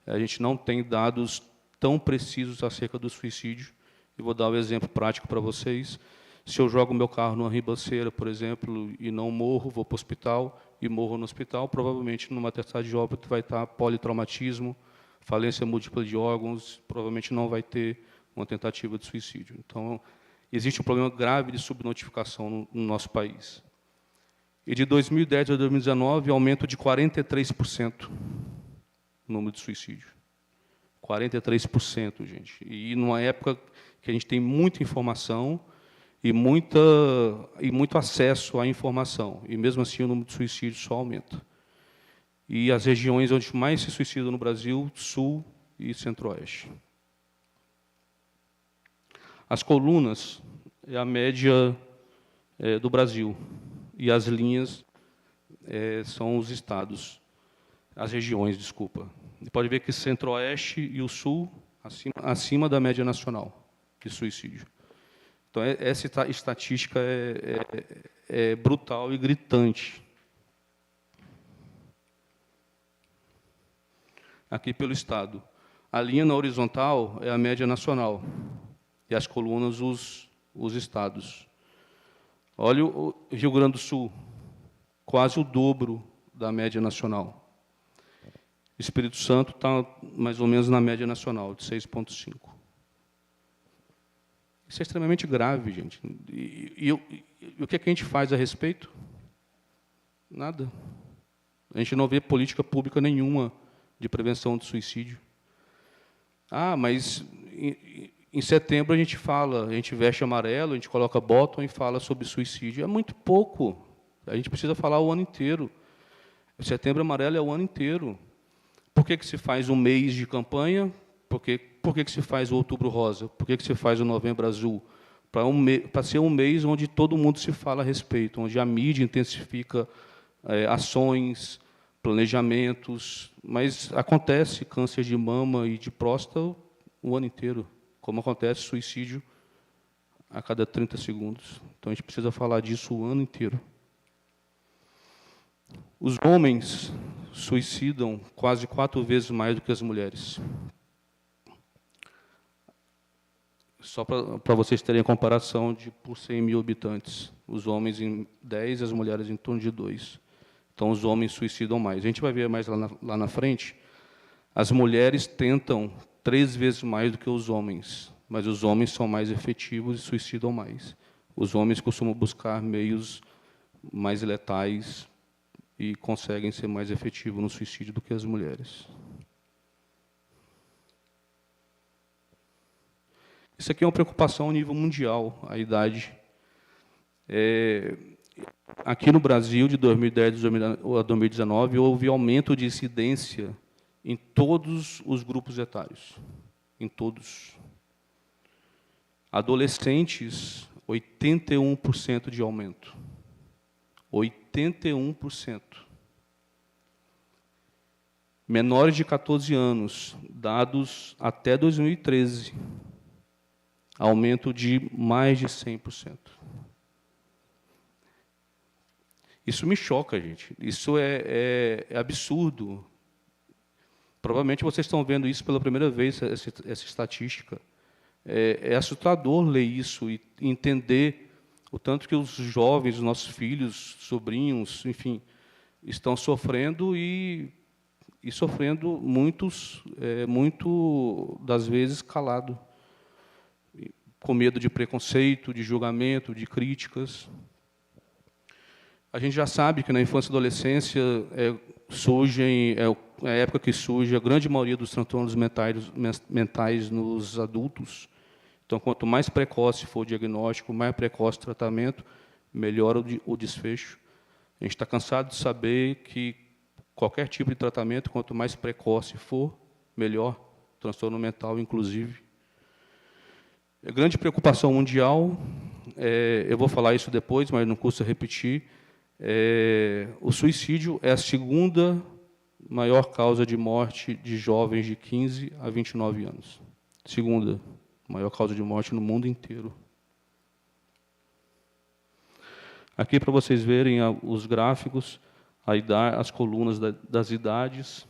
A gente não tem dados tão precisos acerca do suicídio. E vou dar um exemplo prático para vocês. Se eu jogo meu carro numa ribanceira, por exemplo, e não morro, vou para o hospital e morro no hospital, provavelmente numa atestado de óbito vai estar politraumatismo, falência múltipla de órgãos, provavelmente não vai ter uma tentativa de suicídio. Então, existe um problema grave de subnotificação no nosso país. E de 2010 a 2019, aumento de 43% no número de suicídio. 43%, gente. E numa época que a gente tem muita informação e muito acesso à informação. E, mesmo assim, o número de suicídios só aumenta. E as regiões onde mais se suicida no Brasil, Sul e Centro-Oeste. As colunas é a média do Brasil, e as linhas são os estados, as regiões, desculpa. E pode ver que Centro-Oeste e o Sul, acima da média nacional de suicídio. Então, essa estatística é brutal e gritante. Aqui pelo estado. A linha na horizontal é a média nacional, e as colunas, os estados. Olha o Rio Grande do Sul, quase o dobro da média nacional. Espírito Santo está mais ou menos na média nacional, de 6,5. Isso é extremamente grave, gente. E o que é que a gente faz a respeito? Nada. A gente não vê política pública nenhuma de prevenção do suicídio. Ah, mas em setembro a gente fala, a gente veste amarelo, a gente coloca bottom e fala sobre suicídio. É muito pouco. A gente precisa falar o ano inteiro. Setembro amarelo é o ano inteiro. Por que se faz um mês de campanha? Por que se faz o outubro rosa? Por que se faz o novembro azul? Para ser um mês onde todo mundo se fala a respeito, onde a mídia intensifica ações, planejamentos, mas acontece câncer de mama e de próstata o ano inteiro, como acontece suicídio a cada 30 segundos. Então, a gente precisa falar disso o ano inteiro. Os homens suicidam quase 4 vezes mais do que as mulheres. Só para vocês terem a comparação por 100 mil habitantes. Os homens em 10 e as mulheres em torno de 2. Então, os homens suicidam mais. A gente vai ver mais lá na frente. As mulheres tentam 3 vezes mais do que os homens, mas os homens são mais efetivos e suicidam mais. Os homens costumam buscar meios mais letais e conseguem ser mais efetivos no suicídio do que as mulheres. Isso aqui é uma preocupação a nível mundial, a idade. Aqui no Brasil, de 2010 a 2019, houve aumento de incidência em todos os grupos etários. Em todos. Adolescentes, 81% de aumento. 81%. Menores de 14 anos, dados até 2013, aumento de mais de 100%. Isso me choca, gente. Isso é absurdo. Provavelmente vocês estão vendo isso pela primeira vez, essa estatística. É assustador ler isso e entender o tanto que os jovens, os nossos filhos, sobrinhos, enfim, estão sofrendo e sofrendo muito das vezes calado, com medo de preconceito, de julgamento, de críticas. A gente já sabe que na infância e adolescência é a época que surge a grande maioria dos transtornos mentais nos adultos. Então, quanto mais precoce for o diagnóstico, mais precoce o tratamento, melhor o desfecho. A gente está cansado de saber que qualquer tipo de tratamento, quanto mais precoce for, melhor, transtorno mental, inclusive. É grande preocupação mundial, eu vou falar isso depois, mas não custa repetir, o suicídio é a segunda maior causa de morte de jovens de 15 a 29 anos. Segunda maior causa de morte no mundo inteiro. Aqui, para vocês verem os gráficos, as colunas das idades,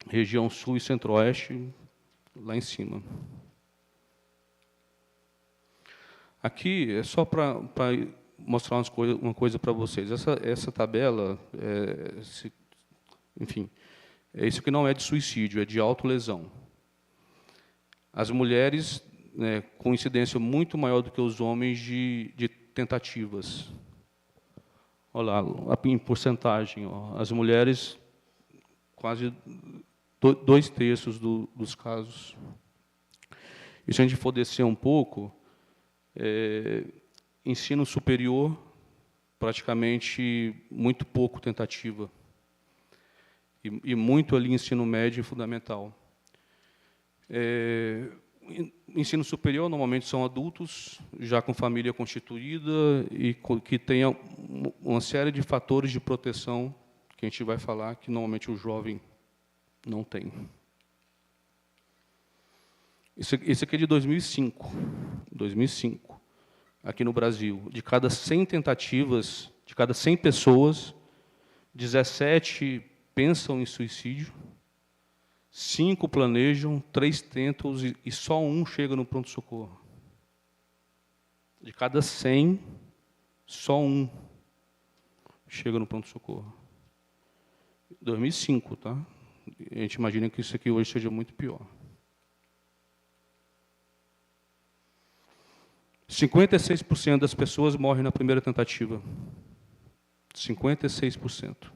região sul e centro-oeste, lá em cima. Aqui é só para mostrar uma coisa para vocês. Essa tabela, enfim, isso que não é de suicídio, é de autolesão. As mulheres, com incidência muito maior do que os homens de tentativas. Olha lá, em porcentagem. As mulheres, quase 2/3 dos casos. E se a gente for descer um pouco, ensino superior, praticamente muito pouco tentativa. E muito ali ensino médio e fundamental. Ensino superior, normalmente, são adultos, já com família constituída e que tenham uma série de fatores de proteção, que a gente vai falar, que normalmente o jovem não tem. Esse aqui é de 2005. 2005, aqui no Brasil. De cada 100 tentativas, de cada 100 pessoas, 17 pensam em suicídio, 5 planejam, 3 tentam e só 1 chega no pronto-socorro. De cada 100, só 1 chega no pronto-socorro. 2005, tá? A gente imagina que isso aqui hoje seja muito pior. 56% das pessoas morrem na primeira tentativa. 56%.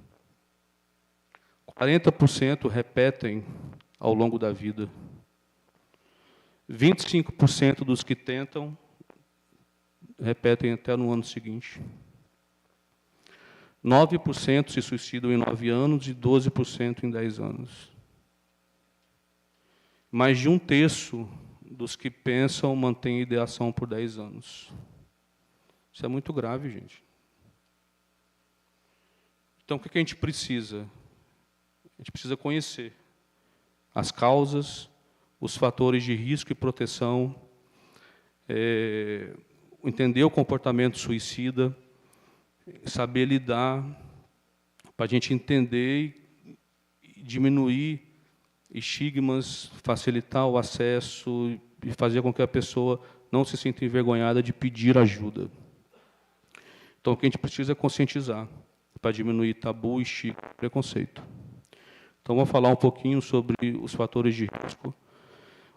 40% repetem ao longo da vida. 25% dos que tentam repetem até no ano seguinte. 9% se suicidam em 9 anos e 12% em 10 anos. Mais de 1/3 dos que pensam mantém ideação por 10 anos. Isso é muito grave, gente. Então, o que a gente precisa? A gente precisa conhecer as causas, os fatores de risco e proteção, entender o comportamento suicida, saber lidar, para a gente entender e diminuir estigmas, facilitar o acesso e fazer com que a pessoa não se sinta envergonhada de pedir ajuda. Então, o que a gente precisa é conscientizar, para diminuir tabu, estigma e preconceito. Então, vou falar um pouquinho sobre os fatores de risco.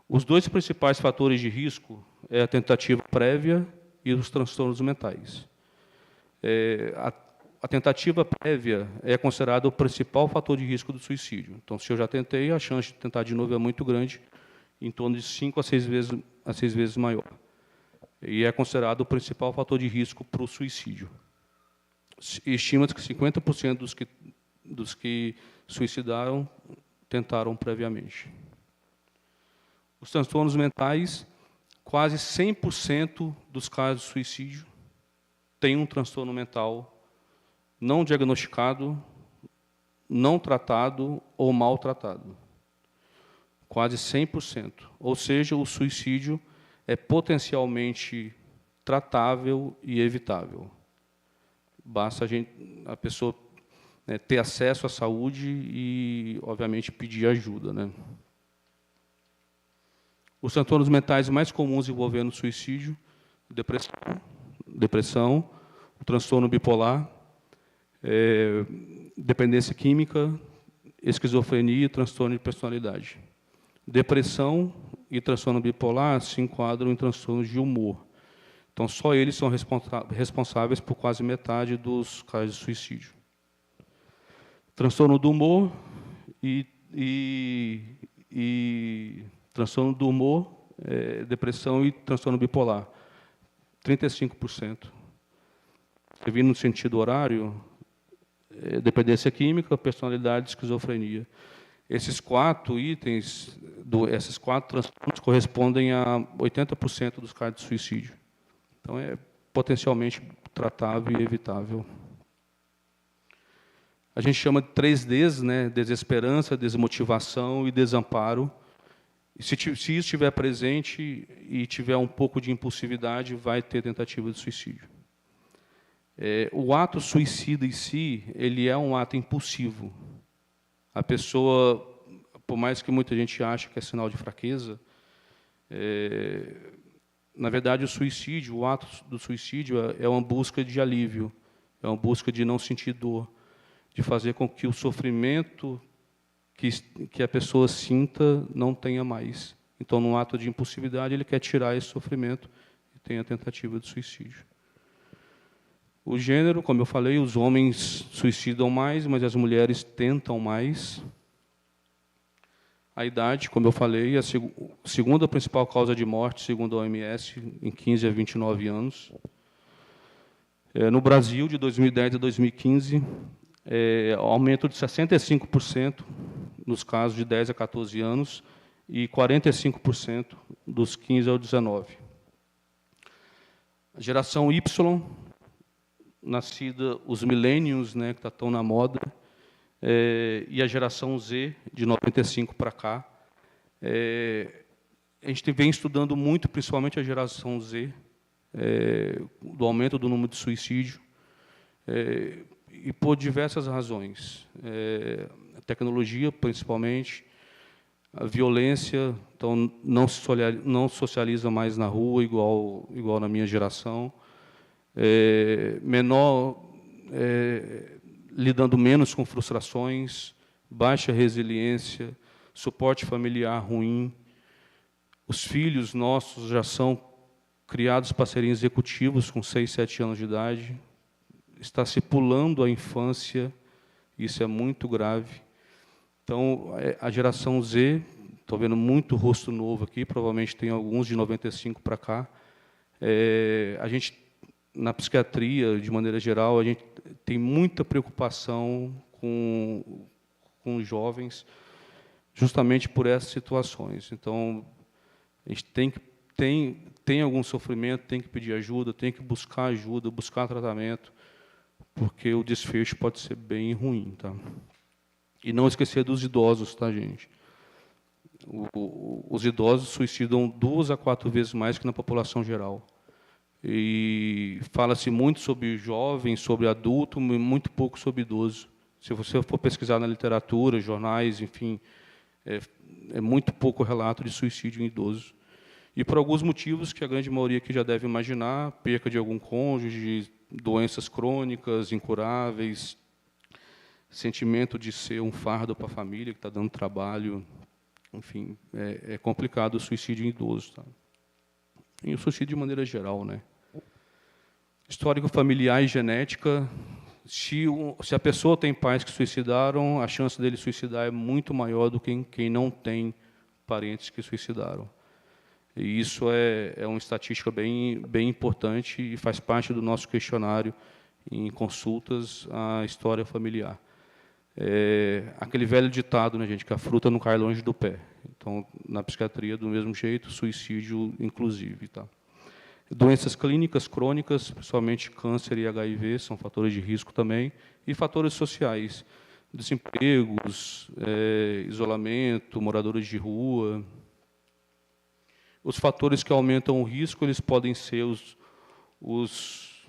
Os 2 principais fatores de risco é a tentativa prévia e os transtornos mentais. A tentativa prévia é considerada o principal fator de risco do suicídio. Então, se eu já tentei, a chance de tentar de novo é muito grande, em torno de 5 a 6 vezes maior. E é considerado o principal fator de risco para o suicídio. Estima-se que 50% dos que suicidaram tentaram previamente. Os transtornos mentais, quase 100% dos casos de suicídio têm um transtorno mental não diagnosticado, não tratado ou mal tratado. Quase 100%. Ou seja, o suicídio é potencialmente tratável e evitável. Basta a pessoa ter acesso à saúde e, obviamente, pedir ajuda, né? Os transtornos mentais mais comuns envolvendo suicídio: depressão, o transtorno bipolar, dependência química, esquizofrenia e transtorno de personalidade. Depressão e transtorno bipolar se enquadram em transtornos de humor. Então, só eles são responsáveis por quase metade dos casos de suicídio. Transtorno do humor transtorno do humor, depressão e transtorno bipolar, 35%. Vindo no sentido horário, dependência química, personalidade e esquizofrenia. Esses 4 itens, esses 4 transtornos correspondem a 80% dos casos de suicídio. Então, é potencialmente tratável e evitável. A gente chama de 3Ds, né? Desesperança, desmotivação e desamparo. E se isso estiver presente e tiver um pouco de impulsividade, vai ter tentativa de suicídio. O ato suicida em si, ele é um ato impulsivo. A pessoa, por mais que muita gente ache que é sinal de fraqueza, na verdade, o ato do suicídio é uma busca de alívio, é uma busca de não sentir dor, de fazer com que o sofrimento que a pessoa sinta não tenha mais. Então, num ato de impulsividade, ele quer tirar esse sofrimento e tem a tentativa de suicídio. O gênero, como eu falei, os homens suicidam mais, mas as mulheres tentam mais. A idade, como eu falei, a segunda principal causa de morte, segundo a OMS, em 15 a 29 anos. No Brasil, de 2010 a 2015, aumento de 65% nos casos de 10 a 14 anos e 45% dos 15 ao 19. A geração Y, nascida os millennials, né, que estão na moda, e a geração Z, de 95 para cá. A gente vem estudando muito, principalmente a geração Z, do aumento do número de suicídio, e por diversas razões. A tecnologia, principalmente, a violência, então não socializa mais na rua igual na minha geração, lidando menos com frustrações, baixa resiliência, suporte familiar ruim. Os filhos nossos já são criados para serem executivos com 6, 7 anos de idade. Está se pulando a infância, isso é muito grave. Então, a geração Z, estou vendo muito rosto novo aqui, provavelmente tem alguns de 95 para cá. A gente, na psiquiatria, de maneira geral, a gente tem muita preocupação com os jovens, justamente por essas situações. Então, a gente tem algum sofrimento, tem que pedir ajuda, tem que buscar ajuda, buscar tratamento, porque o desfecho pode ser bem ruim, tá? E não esquecer dos idosos, tá, gente? Os idosos suicidam 2 a 4 vezes mais que na população geral. E fala-se muito sobre jovem, sobre adulto, muito pouco sobre idoso. Se você for pesquisar na literatura, jornais, enfim, é muito pouco relato de suicídio em idoso. E por alguns motivos que a grande maioria aqui já deve imaginar: perca de algum cônjuge, doenças crônicas, incuráveis, sentimento de ser um fardo para a família, que está dando trabalho. Enfim, é complicado o suicídio em idoso. Tá? E o suicídio de maneira geral, né? Histórico familiar e genética. Se a pessoa tem pais que suicidaram, a chance dele suicidar é muito maior do que quem não tem parentes que suicidaram. E isso é uma estatística bem importante e faz parte do nosso questionário em consultas à história familiar. Aquele velho ditado, né, gente, que a fruta não cai longe do pé. Então, na psiquiatria, do mesmo jeito, suicídio inclusive. Tá? Doenças clínicas crônicas, principalmente câncer e HIV, são fatores de risco também, e fatores sociais, desempregos, isolamento, moradores de rua. Os fatores que aumentam o risco, eles podem ser os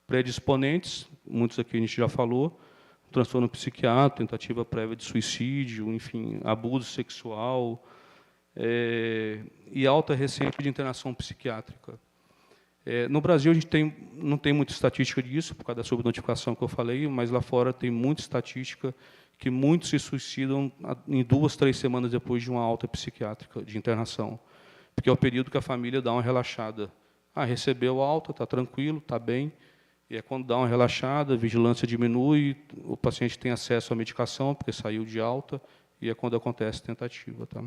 predisponentes, muitos aqui a gente já falou, transtorno psiquiátrico, tentativa prévia de suicídio, enfim, abuso sexual, e alta recente de internação psiquiátrica. No Brasil, a gente não tem muita estatística disso, por causa da subnotificação que eu falei, mas lá fora tem muita estatística que muitos se suicidam em 2, 3 semanas depois de uma alta psiquiátrica, de internação, porque é o período que a família dá uma relaxada. Recebeu alta, está tranquilo, está bem, e é quando dá uma relaxada, a vigilância diminui, o paciente tem acesso à medicação, porque saiu de alta, e é quando acontece a tentativa. Tá?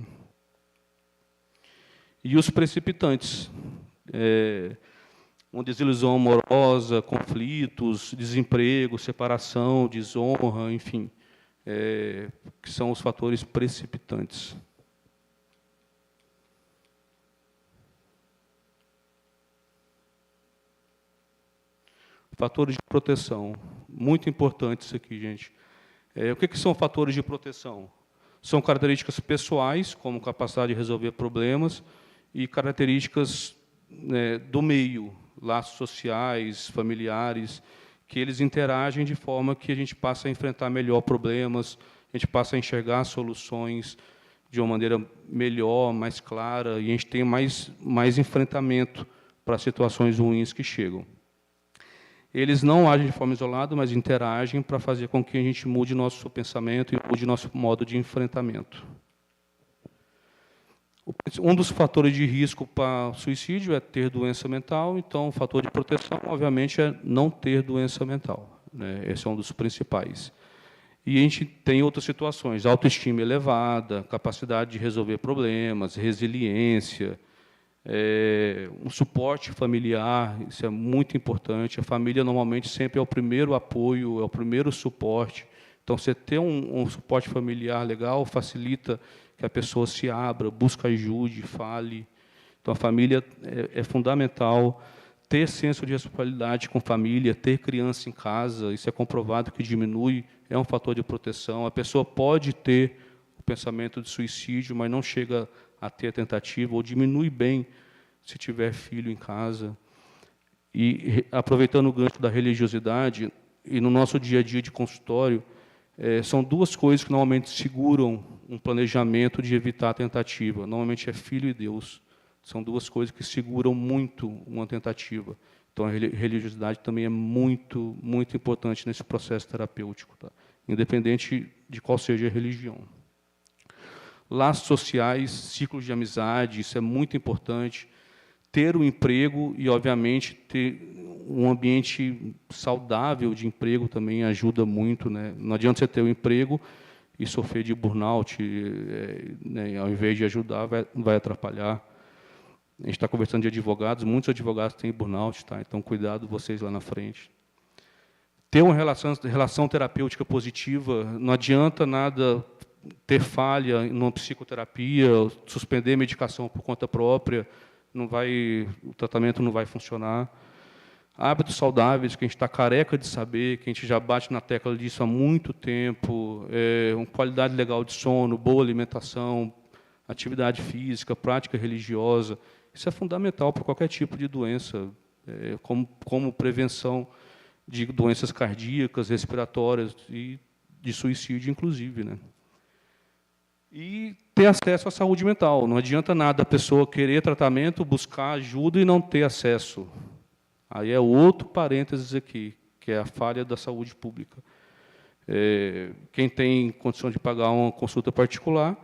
E os precipitantes, uma desilusão amorosa, conflitos, desemprego, separação, desonra, enfim, que são os fatores precipitantes. Fatores de proteção, muito importantes isso aqui, gente. O que são fatores de proteção? São características pessoais, como capacidade de resolver problemas, e características do meio, laços sociais, familiares, que eles interagem de forma que a gente passa a enfrentar melhor problemas, a gente passa a enxergar soluções de uma maneira melhor, mais clara, e a gente tem mais enfrentamento para situações ruins que chegam. Eles não agem de forma isolada, mas interagem para fazer com que a gente mude nosso pensamento e mude nosso modo de enfrentamento. Um dos fatores de risco para suicídio é ter doença mental, então o fator de proteção, obviamente, é não ter doença mental. Né? Esse é um dos principais. E a gente tem outras situações, autoestima elevada, capacidade de resolver problemas, resiliência, Um suporte familiar, isso é muito importante. A família, normalmente, sempre é o primeiro apoio, é o primeiro suporte. Então, você ter um suporte familiar legal facilita que a pessoa se abra, busque ajuda, fale. Então, a família é fundamental. Ter senso de responsabilidade com família, ter criança em casa, isso é comprovado que diminui, é um fator de proteção. A pessoa pode ter o pensamento de suicídio, mas não chega a ter a tentativa, ou diminui bem se tiver filho em casa. E, aproveitando o gancho da religiosidade, e no nosso dia a dia de consultório, são duas coisas que normalmente seguram um planejamento de evitar a tentativa. Normalmente é filho e Deus. São duas coisas que seguram muito uma tentativa. Então, a religiosidade também é muito, muito importante nesse processo terapêutico, tá? Independente de qual seja a religião. Laços sociais, ciclos de amizade, isso é muito importante. Ter um emprego e, obviamente, ter um ambiente saudável de emprego também ajuda muito, né? Não adianta você ter um emprego e sofrer de burnout, né? Ao invés de ajudar, vai atrapalhar. A gente está conversando de advogados, muitos advogados têm burnout, tá? Então, cuidado vocês lá na frente. Ter uma relação terapêutica positiva, não adianta nada ter falha numa psicoterapia, suspender medicação por conta própria, o tratamento não vai funcionar. Hábitos saudáveis, que a gente está careca de saber, que a gente já bate na tecla disso há muito tempo, uma qualidade legal de sono, boa alimentação, atividade física, prática religiosa. Isso é fundamental para qualquer tipo de doença, como prevenção de doenças cardíacas, respiratórias e de suicídio, inclusive, né? E ter acesso à saúde mental. Não adianta nada a pessoa querer tratamento, buscar ajuda e não ter acesso. Aí é outro parênteses aqui, que é a falha da saúde pública. Quem tem condição de pagar uma consulta particular,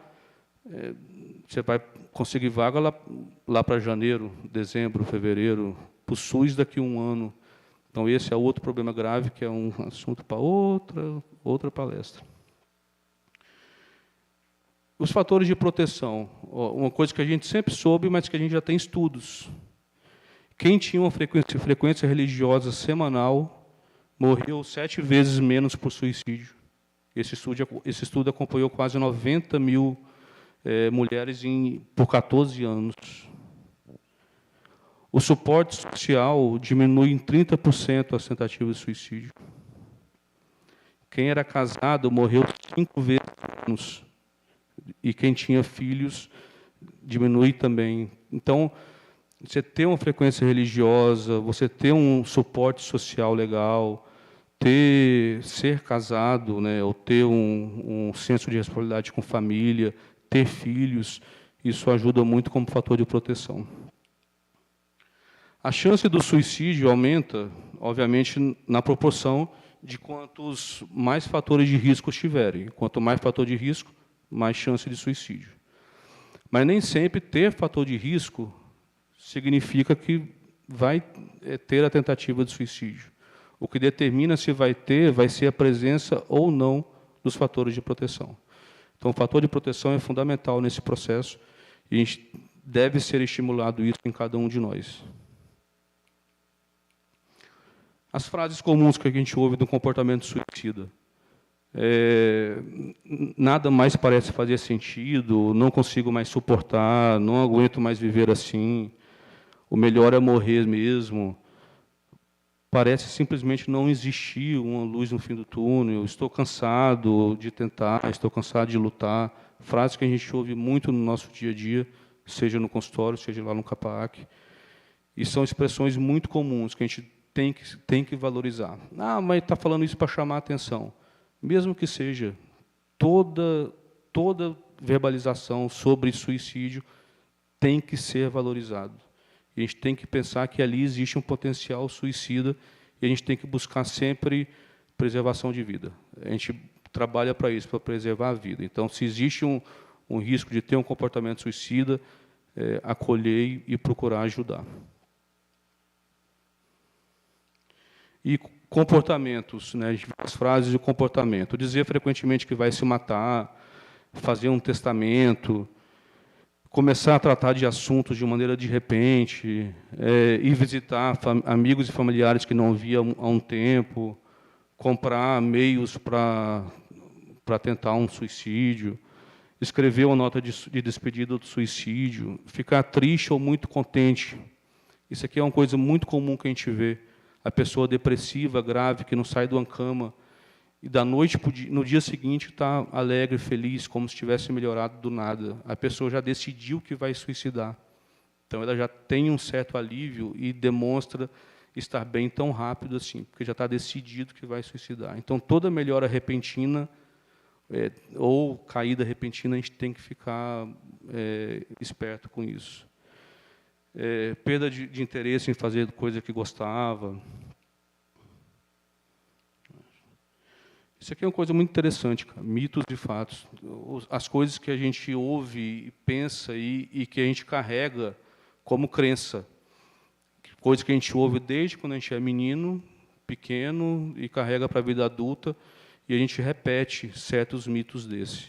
você vai conseguir vaga lá para janeiro, dezembro, fevereiro, para o SUS daqui a um ano. Então, esse é outro problema grave, que é um assunto para outra palestra. Os fatores de proteção, uma coisa que a gente sempre soube, mas que a gente já tem estudos. Quem tinha uma frequência religiosa semanal morreu 7 vezes menos por suicídio. Esse estudo acompanhou quase 90 mil mulheres por 14 anos. O suporte social diminui em 30% as tentativas de suicídio. Quem era casado morreu 5 vezes menos. E quem tinha filhos diminui também. Então, você ter uma frequência religiosa, você ter um suporte social legal, ser casado, né, ou ter um senso de responsabilidade com família, ter filhos, isso ajuda muito como fator de proteção. A chance do suicídio aumenta, obviamente, na proporção de quantos mais fatores de risco tiverem. Quanto mais fator de risco, mais chance de suicídio. Mas nem sempre ter fator de risco significa que vai ter a tentativa de suicídio. O que determina se vai ser a presença ou não dos fatores de proteção. Então, o fator de proteção é fundamental nesse processo e a gente deve ser estimulado isso em cada um de nós. As frases comuns que a gente ouve do comportamento suicida. Nada mais parece fazer sentido, não consigo mais suportar, não aguento mais viver assim, o melhor é morrer mesmo. Parece simplesmente não existir uma luz no fim do túnel, estou cansado de tentar, estou cansado de lutar. Frases que a gente ouve muito no nosso dia a dia, seja no consultório, seja lá no CAPAAC. E são expressões muito comuns que a gente tem que valorizar. Ah, mas está falando isso para chamar a atenção. Mesmo que seja, toda verbalização sobre suicídio tem que ser valorizado. E a gente tem que pensar que ali existe um potencial suicida e a gente tem que buscar sempre preservação de vida. A gente trabalha para isso, para preservar a vida. Então, se existe um risco de ter um comportamento suicida, acolher e procurar ajudar. E comportamentos, né, as frases de comportamento. Dizer frequentemente que vai se matar, fazer um testamento, começar a tratar de assuntos de maneira de repente, ir visitar amigos e familiares que não via há um tempo, comprar meios para tentar um suicídio, escrever uma nota de despedida do suicídio, ficar triste ou muito contente. Isso aqui é uma coisa muito comum que a gente vê. A pessoa depressiva, grave, que não sai de uma cama, e da noite no dia seguinte está alegre, feliz, como se tivesse melhorado do nada. A pessoa já decidiu que vai suicidar. Então, ela já tem um certo alívio e demonstra estar bem tão rápido assim, porque já está decidido que vai suicidar. Então, toda melhora repentina ou caída repentina, a gente tem que ficar esperto com isso. Perda de interesse em fazer coisa que gostava. Isso aqui é uma coisa muito interessante, cara. Mitos e fatos. As coisas que a gente ouve e pensa e que a gente carrega como crença. Coisas que a gente ouve desde quando a gente é menino, pequeno, e carrega para a vida adulta, e a gente repete certos mitos desses.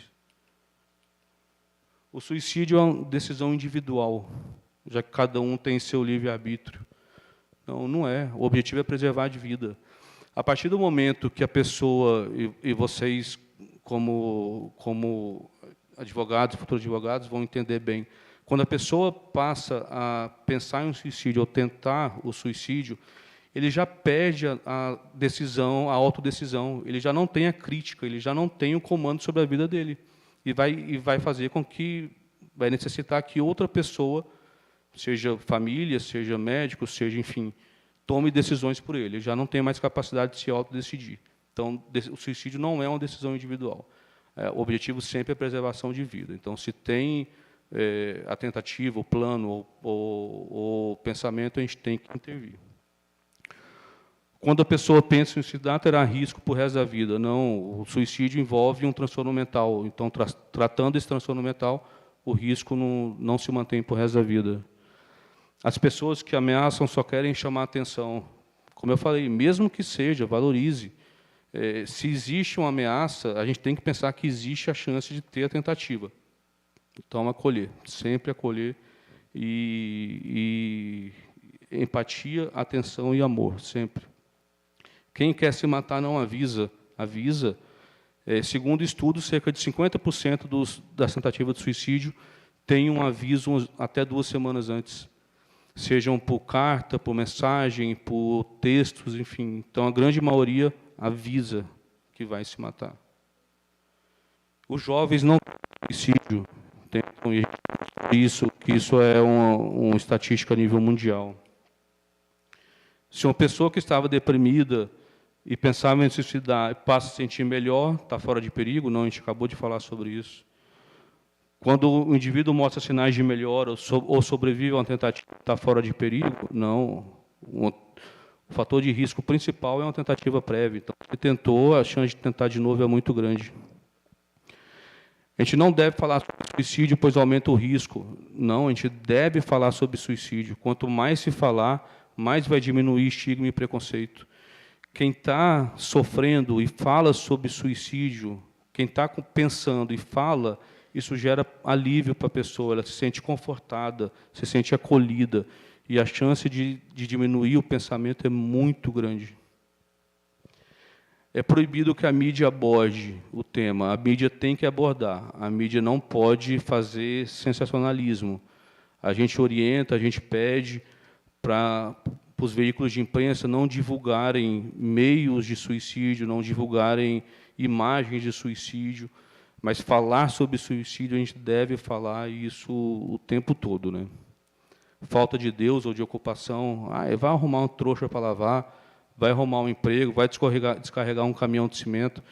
O suicídio é uma decisão individual, já que cada um tem seu livre-arbítrio. Não, não é. O objetivo é preservar a vida. A partir do momento que a pessoa, e vocês, como advogados, futuros advogados, vão entender bem, quando a pessoa passa a pensar em um suicídio ou tentar o suicídio, ele já perde a decisão, a autodecisão, ele já não tem a crítica, ele já não tem o comando sobre a vida dele. E vai fazer com que, vai necessitar que outra pessoa, seja família, seja médico, seja, enfim, tome decisões por ele. Ele já não tem mais capacidade de se autodecidir. Então, o suicídio não é uma decisão individual. O objetivo sempre é a preservação de vida. Então, se tem a tentativa, o plano ou o pensamento, a gente tem que intervir. Quando a pessoa pensa em suicidar, terá risco para o resto da vida. Não, o suicídio envolve um transtorno mental. Então, tratando esse transtorno mental, o risco não se mantém para o resto da vida. As pessoas que ameaçam só querem chamar a atenção. Como eu falei, mesmo que seja, valorize. Se existe uma ameaça, a gente tem que pensar que existe a chance de ter a tentativa. Então, acolher, sempre acolher. E empatia, atenção e amor, sempre. Quem quer se matar não avisa. Avisa. Segundo estudos, cerca de 50% das tentativas de suicídio têm um aviso até 2 semanas antes. Sejam por carta, por mensagem, por textos, enfim. Então, a grande maioria avisa que vai se matar. Os jovens não têm suicídio. Isso é uma estatística a nível mundial. Se uma pessoa que estava deprimida e pensava em se suicidar passa a se sentir melhor, está fora de perigo? Não, a gente acabou de falar sobre isso. Quando o indivíduo mostra sinais de melhora ou sobrevive a uma tentativa, está fora de perigo? Não. O fator de risco principal é uma tentativa prévia. Então, se tentou, a chance de tentar de novo é muito grande. A gente não deve falar sobre suicídio, pois aumenta o risco. Não, a gente deve falar sobre suicídio. Quanto mais se falar, mais vai diminuir estigma e preconceito. Quem está sofrendo e fala sobre suicídio, quem está pensando e fala, isso gera alívio para a pessoa, ela se sente confortada, se sente acolhida, e a chance de diminuir o pensamento é muito grande. É proibido que a mídia aborde o tema, a mídia tem que abordar, a mídia não pode fazer sensacionalismo. A gente orienta, a gente pede para os veículos de imprensa não divulgarem meios de suicídio, não divulgarem imagens de suicídio, mas falar sobre suicídio, a gente deve falar isso o tempo todo, né? Falta de Deus ou de ocupação, vai arrumar um trouxa para lavar, vai arrumar um emprego, vai descarregar um caminhão de cimento.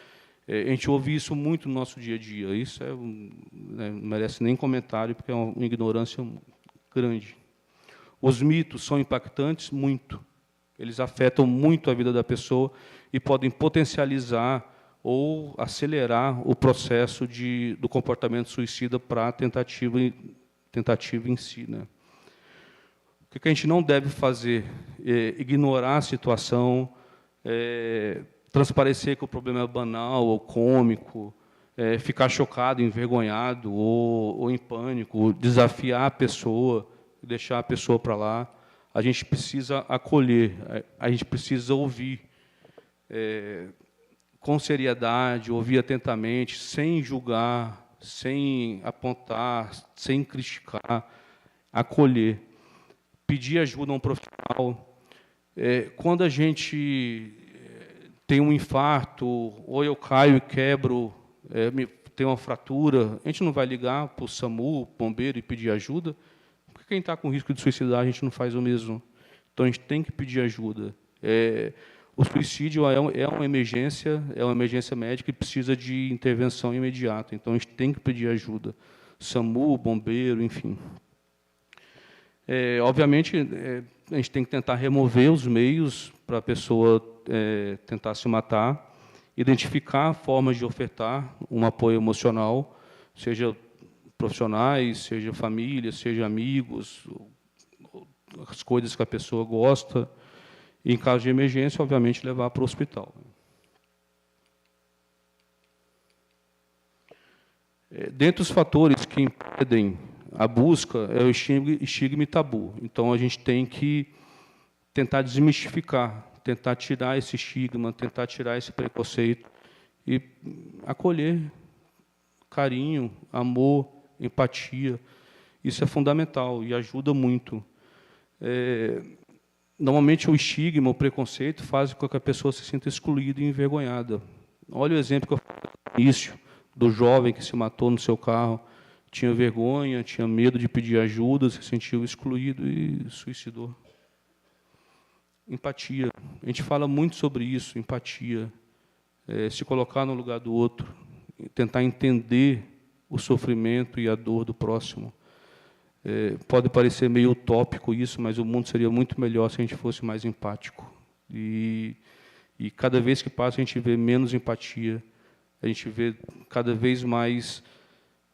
A gente ouve isso muito no nosso dia a dia. Isso não merece nem comentário, porque é uma ignorância grande. Os mitos são impactantes? Muito. Eles afetam muito a vida da pessoa e podem potencializar ou acelerar o processo do comportamento suicida para a tentativa em si, né? O que a gente não deve fazer? Ignorar a situação, transparecer que o problema é banal ou cômico, ficar chocado, envergonhado ou em pânico, desafiar a pessoa, deixar a pessoa para lá. A gente precisa acolher, a gente precisa ouvir com seriedade, ouvir atentamente, sem julgar, sem apontar, sem criticar, acolher, pedir ajuda a um profissional. Quando a gente tem um infarto, ou eu caio e quebro, tem uma fratura, a gente não vai ligar para o SAMU, bombeiro, e pedir ajuda? Porque quem está com risco de suicidar, a gente não faz o mesmo. Então, a gente tem que pedir ajuda. O suicídio é uma emergência médica e precisa de intervenção imediata. Então, a gente tem que pedir ajuda. SAMU, bombeiro, enfim. Obviamente, a gente tem que tentar remover os meios para a pessoa tentar se matar, identificar formas de ofertar um apoio emocional, seja profissionais, seja família, seja amigos, as coisas que a pessoa gosta, e, em caso de emergência, obviamente, levar para o hospital. Dentre os fatores que impedem a busca é o estigma e tabu. Então, a gente tem que tentar desmistificar, tentar tirar esse estigma, tentar tirar esse preconceito e acolher carinho, amor, empatia. Isso é fundamental e ajuda muito. Normalmente, o estigma, o preconceito, faz com que a pessoa se sinta excluída e envergonhada. Olha o exemplo que eu falei no início, do jovem que se matou no seu carro, tinha vergonha, tinha medo de pedir ajuda, se sentiu excluído e suicidou. Empatia. A gente fala muito sobre isso, empatia. Se colocar no lugar do outro, tentar entender o sofrimento e a dor do próximo. Pode parecer meio utópico isso, mas o mundo seria muito melhor se a gente fosse mais empático. E cada vez que passa, a gente vê menos empatia, a gente vê cada vez mais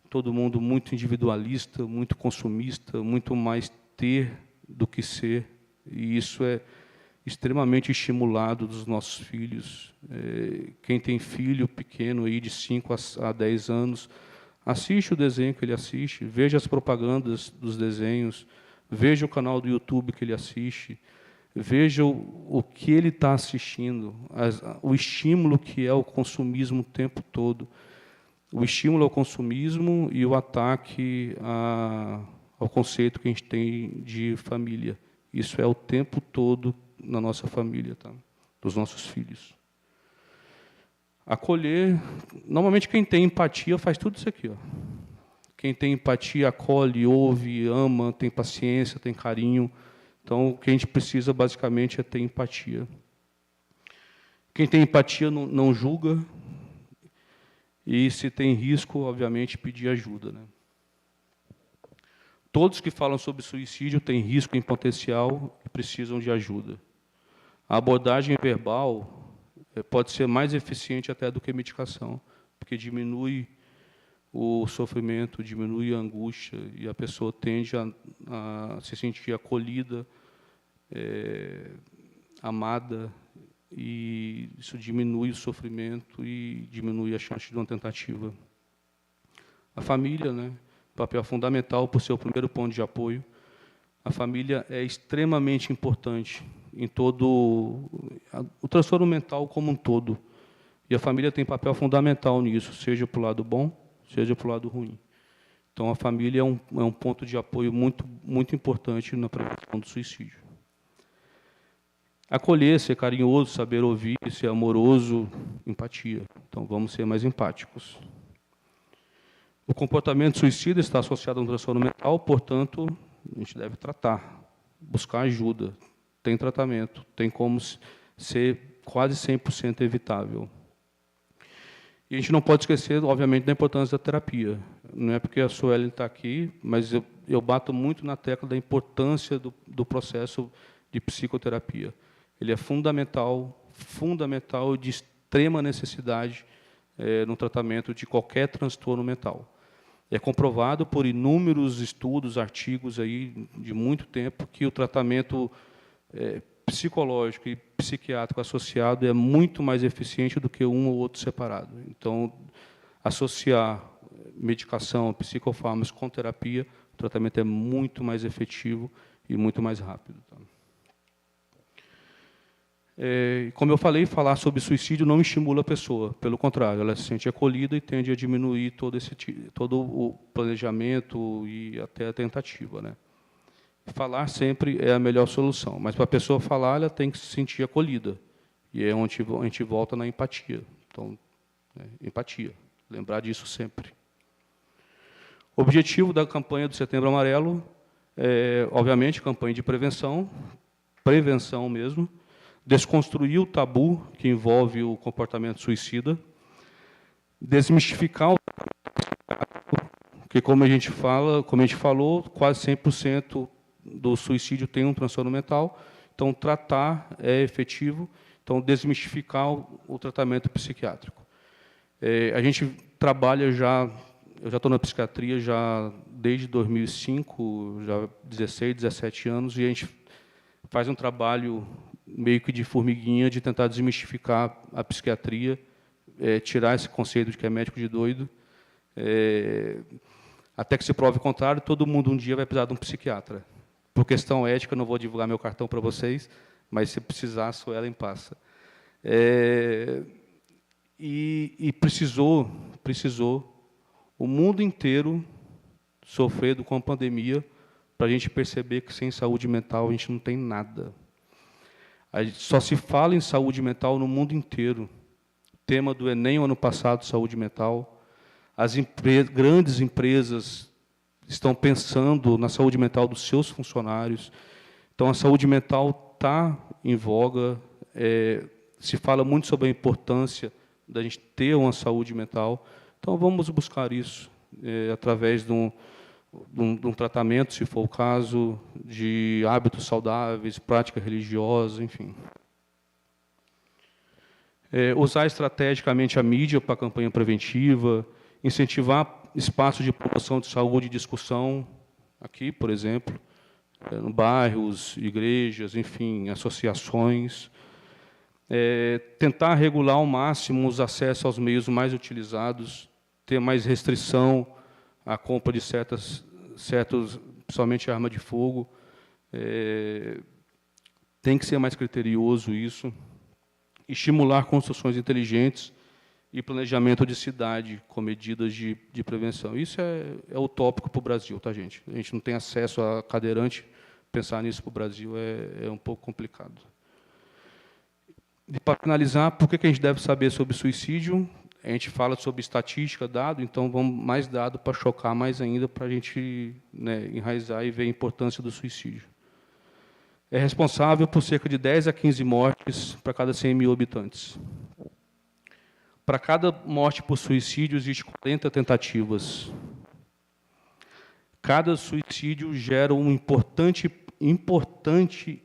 todo mundo muito individualista, muito consumista, muito mais ter do que ser, e isso é extremamente estimulado dos nossos filhos. Quem tem filho pequeno aí de 5 a 10 anos, assiste o desenho que ele assiste, veja as propagandas dos desenhos, veja o canal do YouTube que ele assiste, veja o que ele está assistindo, o estímulo que é o consumismo o tempo todo. O estímulo ao consumismo e o ataque ao conceito que a gente tem de família. Isso é o tempo todo na nossa família, tá? Dos nossos filhos. Acolher, normalmente quem tem empatia faz tudo isso aqui, ó. Quem tem empatia acolhe, ouve, ama, tem paciência, tem carinho. Então, o que a gente precisa, basicamente, é ter empatia. Quem tem empatia não julga, e, se tem risco, obviamente, pedir ajuda, né? Todos que falam sobre suicídio têm risco em potencial e precisam de ajuda. A abordagem verbal pode ser mais eficiente até do que a medicação, porque diminui o sofrimento, diminui a angústia, e a pessoa tende a se sentir acolhida, amada, e isso diminui o sofrimento e diminui a chance de uma tentativa. A família, né, papel fundamental por ser o primeiro ponto de apoio. A família é extremamente importante em todo o transtorno mental como um todo. E a família tem papel fundamental nisso, seja para o lado bom, seja para o lado ruim. Então, a família é um ponto de apoio muito, muito importante na prevenção do suicídio. Acolher, ser carinhoso, saber ouvir, ser amoroso, empatia. Então, vamos ser mais empáticos. O comportamento suicida está associado a um transtorno mental, portanto, a gente deve tratar, buscar ajuda. Tem tratamento, tem como ser quase 100% evitável. E a gente não pode esquecer, obviamente, da importância da terapia. Não é porque a Suelen está aqui, mas eu bato muito na tecla da importância do processo de psicoterapia. Ele é fundamental e de extrema necessidade no tratamento de qualquer transtorno mental. É comprovado por inúmeros estudos, artigos aí de muito tempo, que o tratamento psicológico e psiquiátrico associado é muito mais eficiente do que um ou outro separado. Então, associar medicação, psicofármacos com terapia, o tratamento é muito mais efetivo e muito mais rápido. Tá? Como eu falei, falar sobre suicídio não estimula a pessoa, pelo contrário, ela se sente acolhida e tende a diminuir todo o planejamento e até a tentativa, né? Falar sempre é a melhor solução, mas para a pessoa falar, ela tem que se sentir acolhida, e é onde a gente volta na empatia. Então, empatia, lembrar disso sempre. O objetivo da campanha do Setembro Amarelo é, obviamente, campanha de prevenção mesmo, desconstruir o tabu que envolve o comportamento suicida, desmistificar o que, como a gente falou, quase 100% do suicídio tem um transtorno mental, então tratar é efetivo, então desmistificar o tratamento psiquiátrico. A gente trabalha eu já estou na psiquiatria já desde 2005, já 16, 17 anos, e a gente faz um trabalho meio que de formiguinha de tentar desmistificar a psiquiatria, tirar esse conceito de que é médico de doido, até que se prove o contrário, todo mundo um dia vai precisar de um psiquiatra. Por questão ética, não vou divulgar meu cartão para vocês, mas se precisar, a Suelen passa. E precisou o mundo inteiro sofrer com a pandemia para a gente perceber que sem saúde mental a gente não tem nada. Só se fala em saúde mental no mundo inteiro. Tema do Enem, ano passado, saúde mental. As grandes empresas estão pensando na saúde mental dos seus funcionários. Então, a saúde mental está em voga. Se fala muito sobre a importância da gente ter uma saúde mental. Então, vamos buscar isso através de um tratamento, se for o caso, de hábitos saudáveis, prática religiosa, enfim. Usar estrategicamente a mídia para a campanha preventiva, incentivar espaços de promoção de saúde e discussão, aqui, por exemplo, em bairros, igrejas, enfim, associações. Tentar regular ao máximo os acessos aos meios mais utilizados, ter mais restrição à compra de certos, principalmente arma de fogo. Tem que ser mais criterioso isso. Estimular construções inteligentes e planejamento de cidade com medidas de prevenção. Isso é utópico para o Brasil, tá, gente? A gente não tem acesso a cadeirante, pensar nisso para o Brasil é um pouco complicado. E, para finalizar, por que a gente deve saber sobre suicídio? A gente fala sobre estatística, dado, então vamos mais dado para chocar mais ainda, para a gente, né, enraizar e ver a importância do suicídio. É responsável por cerca de 10 a 15 mortes para cada 100 mil habitantes. Para cada morte por suicídio, existem 40 tentativas. Cada suicídio gera um importante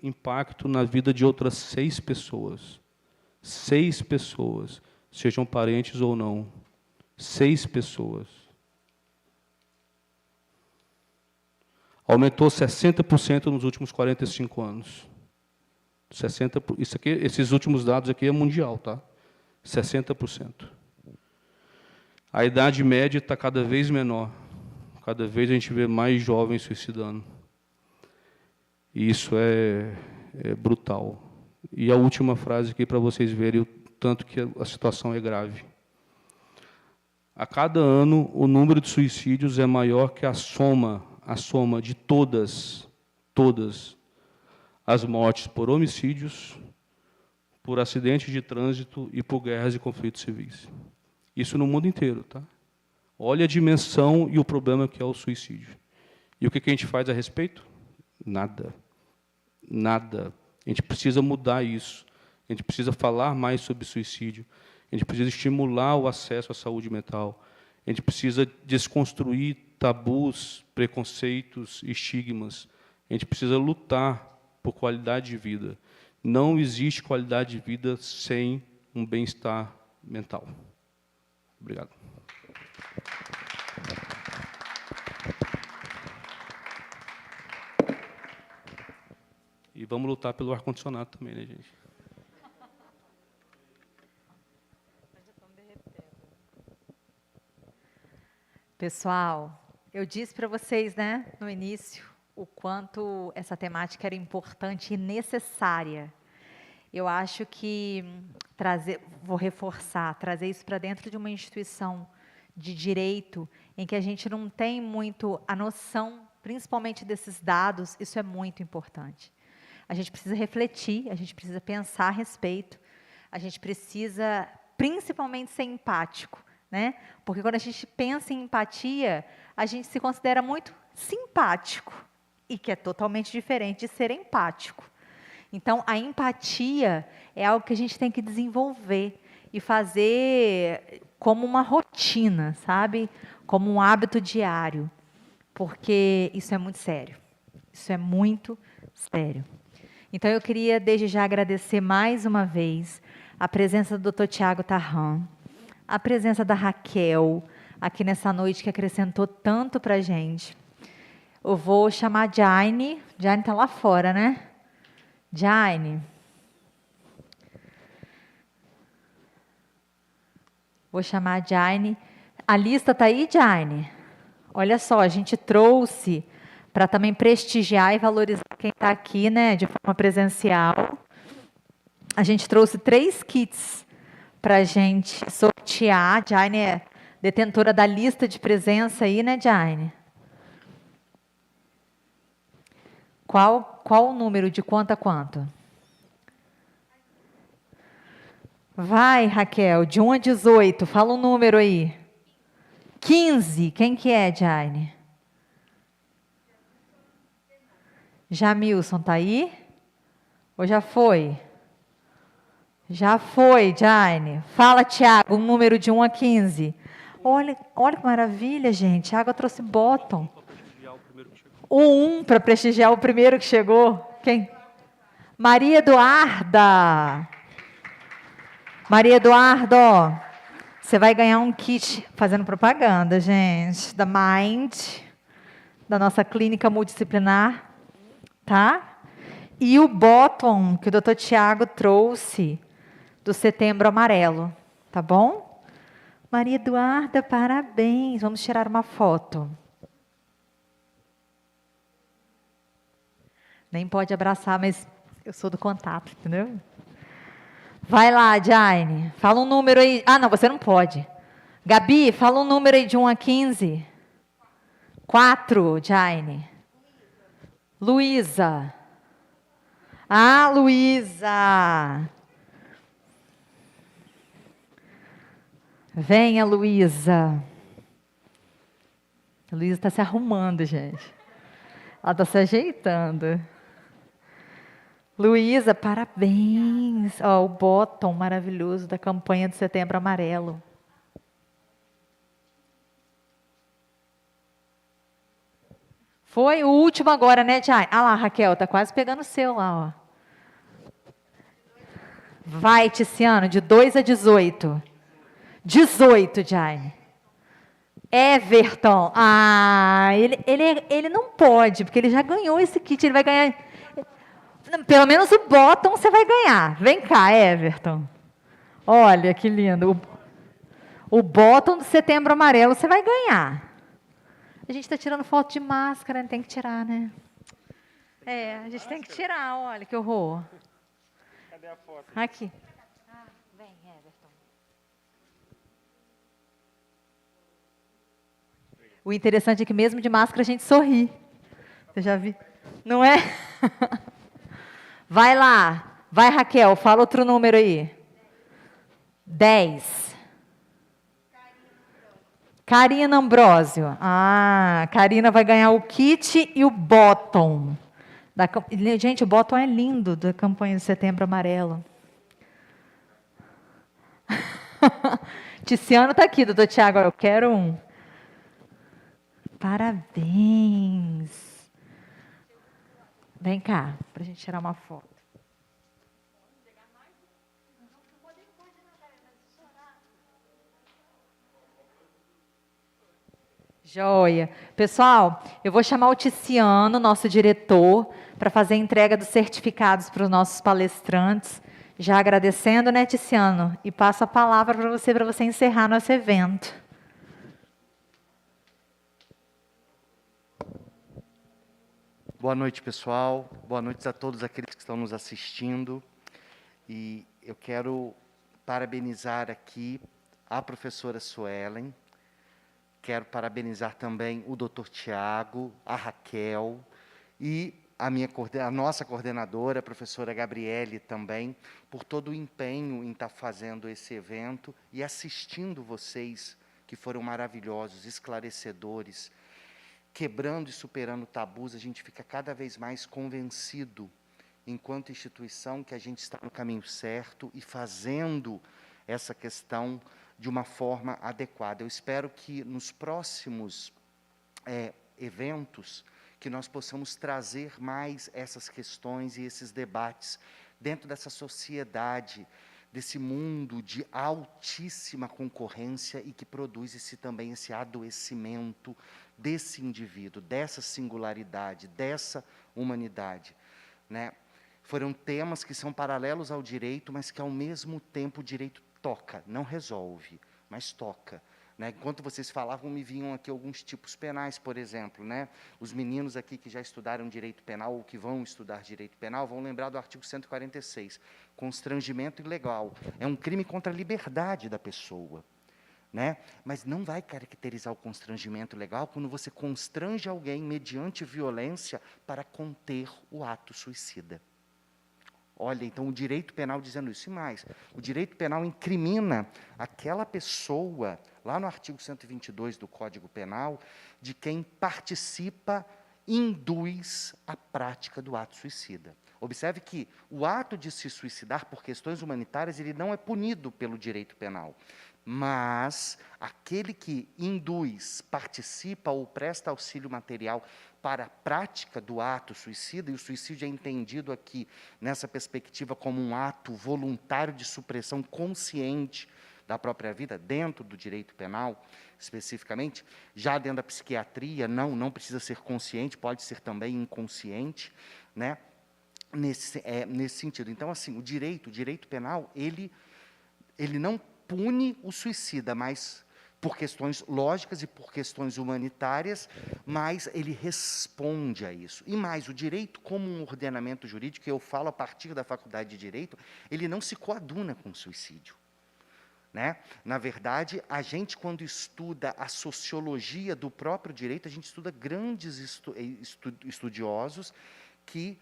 impacto na vida de outras 6 pessoas. 6 pessoas, sejam parentes ou não. 6 pessoas. Aumentou 60% nos últimos 45 anos. 60%, esses últimos dados aqui é mundial, tá? 60%. A idade média está cada vez menor. Cada vez a gente vê mais jovens suicidando. E isso é brutal. E a última frase aqui para vocês verem o tanto que a situação é grave. A cada ano, o número de suicídios é maior que a soma de todas as mortes por homicídios, por acidentes de trânsito e por guerras e conflitos civis. Isso no mundo inteiro, tá? Olha a dimensão e o problema que é o suicídio. E o que a gente faz a respeito? Nada. Nada. A gente precisa mudar isso. A gente precisa falar mais sobre suicídio. A gente precisa estimular o acesso à saúde mental. A gente precisa desconstruir tabus, preconceitos, estigmas. A gente precisa lutar por qualidade de vida. Não existe qualidade de vida sem um bem-estar mental. Obrigado. E vamos lutar pelo ar-condicionado também, né, gente? Pessoal, eu disse para vocês, né, no início, o quanto essa temática era importante e necessária. Eu acho que vou reforçar, trazer isso para dentro de uma instituição de direito, em que a gente não tem muito a noção, principalmente desses dados, isso é muito importante. A gente precisa refletir, a gente precisa pensar a respeito, a gente precisa, principalmente, ser empático, né? Porque quando a gente pensa em empatia, a gente se considera muito simpático, e que é totalmente diferente de ser empático. Então, a empatia é algo que a gente tem que desenvolver e fazer como uma rotina, sabe? Como um hábito diário, porque isso é muito sério. Isso é muito sério. Então, eu queria, desde já, agradecer mais uma vez a presença do Dr. Tiago Tarran, a presença da Raquel, aqui nessa noite, que acrescentou tanto para a gente. Eu vou chamar a Jane. Jane está lá fora, né? Jane. Vou chamar a Jane. A lista está aí, Jane? Olha só, a gente trouxe para também prestigiar e valorizar quem está aqui, né, de forma presencial. A gente trouxe 3 kits para a gente sortear. A Jane é detentora da lista de presença aí, né, Jane? Qual o número, de quanto a quanto? Vai, Raquel, de 1 a 18, fala um número aí. 15, quem que é, Jane? Jamilson, tá aí? Ou já foi? Já foi, Jane. Fala, Tiago, um número de 1 a 15. Olha que maravilha, gente. Tiago trouxe bottom. O 1 para prestigiar o primeiro que chegou. Quem? Maria Eduarda. Maria Eduarda, ó, você vai ganhar um kit, fazendo propaganda, gente, da Mind, da nossa clínica multidisciplinar, tá? E o bottom que o Dr. Tiago trouxe do Setembro Amarelo, tá bom? Maria Eduarda, parabéns. Vamos tirar uma foto. Nem pode abraçar, mas eu sou do contato, entendeu? Vai lá, Jane. Fala um número aí. Ah, não, você não pode. Gabi, fala um número aí de 1 a 15. 4, Jane. Luísa. Ah, Luísa. Venha, Luísa. A Luísa está se arrumando, gente. Ela está se ajeitando. Luísa, parabéns. Ó, o bottom maravilhoso da campanha do Setembro Amarelo. Foi o último agora, né, Jai? Ah lá, Raquel, tá quase pegando o seu lá, ó. Vai, Ticiano, de 2 a 18. 18, Jai. Everton. Ah, ele não pode, porque ele já ganhou esse kit, ele vai ganhar... Pelo menos o bottom você vai ganhar. Vem cá, Everton. Olha que lindo. O bottom do Setembro Amarelo você vai ganhar. A gente está tirando foto de máscara, tem que tirar, né? É, a gente tem que tirar, olha que horror. Cadê a foto? Aqui. Ah, vem, Everton. O interessante é que mesmo de máscara a gente sorri. Você já viu? Não é? Vai lá. Vai, Raquel, fala outro número aí. 10. Karina Ambrósio. Ah, Karina vai ganhar o kit e o bottom. Gente, o bottom é lindo da campanha do Setembro Amarelo. Ticiano está aqui, doutor Tiago. Eu quero um. Parabéns. Vem cá, para a gente tirar uma foto. Joia. Pessoal, eu vou chamar o Ticiano, nosso diretor, para fazer a entrega dos certificados para os nossos palestrantes. Já agradecendo, né, Ticiano? E passo a palavra para você encerrar nosso evento. Boa noite, pessoal. Boa noite a todos aqueles que estão nos assistindo. E eu quero parabenizar aqui a professora Suelen. Quero parabenizar também o Dr. Tiago, a Raquel e a nossa coordenadora, a professora Gabriele também, por todo o empenho em estar fazendo esse evento e assistindo vocês, que foram maravilhosos, esclarecedores, quebrando e superando tabus. A gente fica cada vez mais convencido, enquanto instituição, que a gente está no caminho certo e fazendo essa questão de uma forma adequada. Eu espero que nos próximos eventos, que nós possamos trazer mais essas questões e esses debates dentro dessa sociedade, desse mundo de altíssima concorrência e que produz também esse adoecimento desse indivíduo, dessa singularidade, dessa humanidade, né? Foram temas que são paralelos ao direito, mas que, ao mesmo tempo, o direito toca, não resolve, mas toca. Né? Enquanto vocês falavam, me vinham aqui alguns tipos penais, por exemplo. Né? Os meninos aqui que já estudaram direito penal ou que vão estudar direito penal vão lembrar do artigo 146, constrangimento ilegal. É um crime contra a liberdade da pessoa. Né? Mas não vai caracterizar o constrangimento ilegal quando você constrange alguém mediante violência para conter o ato suicida. Olha, então, o direito penal dizendo isso. E mais, o direito penal incrimina aquela pessoa, lá no artigo 122 do Código Penal, de quem participa, induz a prática do ato suicida. Observe que o ato de se suicidar por questões humanitárias, ele não é punido pelo direito penal. Mas aquele que induz, participa ou presta auxílio material para a prática do ato suicida, e o suicídio é entendido aqui, nessa perspectiva, como um ato voluntário de supressão consciente da própria vida, dentro do direito penal, especificamente, já dentro da psiquiatria, não precisa ser consciente, pode ser também inconsciente, né? Nesse sentido. Então, assim, o direito penal, ele não pune o suicida, mas por questões lógicas e por questões humanitárias, mas ele responde a isso. E mais, o direito como um ordenamento jurídico, que eu falo a partir da faculdade de Direito, ele não se coaduna com o suicídio. Né? Na verdade, a gente, quando estuda a sociologia do próprio direito, a gente estuda grandes estudiosos que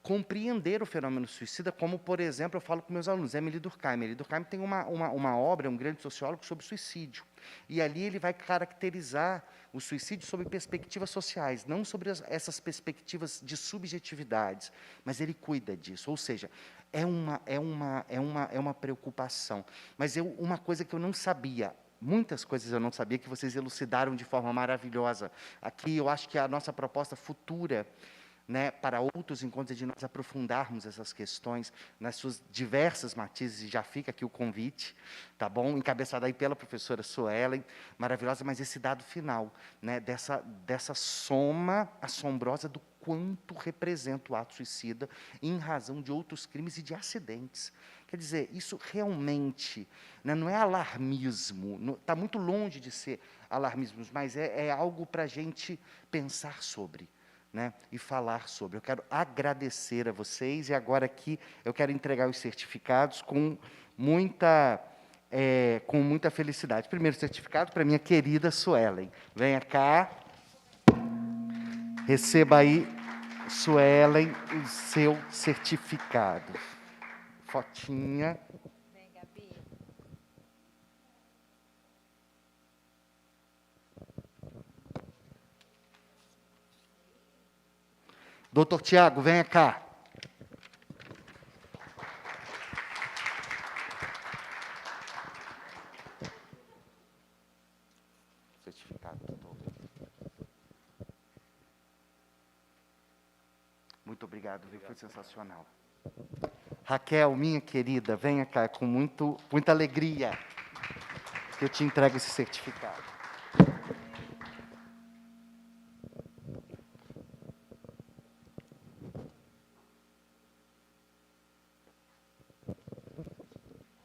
compreender o fenômeno suicida, como, por exemplo, eu falo com meus alunos, Émile Durkheim. Émile Durkheim tem uma obra, um grande sociólogo, sobre suicídio. E ali ele vai caracterizar o suicídio sob perspectivas sociais, não sobre essas perspectivas de subjetividades, mas ele cuida disso. Ou seja, é uma preocupação. Mas uma coisa que eu não sabia, muitas coisas eu não sabia, que vocês elucidaram de forma maravilhosa. Aqui, eu acho que a nossa proposta futura, né, para outros encontros, de nós aprofundarmos essas questões nas suas diversas matizes, e já fica aqui o convite, tá bom? Encabeçado aí pela professora Suelen, maravilhosa, mas esse dado final, né, dessa soma assombrosa do quanto representa o ato suicida em razão de outros crimes e de acidentes. Quer dizer, isso realmente, né, não é alarmismo, está muito longe de ser alarmismo, mas é algo para a gente pensar sobre. Né, e falar sobre. Eu quero agradecer a vocês, e agora aqui eu quero entregar os certificados com muita felicidade. Primeiro certificado para minha querida Suelen. Venha cá, receba aí, Suelen, o seu certificado. Fotinha. Vem, Gabi. Doutor Tiago, venha cá. Certificado, doutor. Muito obrigado, viu? Foi sensacional. Raquel, minha querida, venha cá, com muita alegria que eu te entrego esse certificado.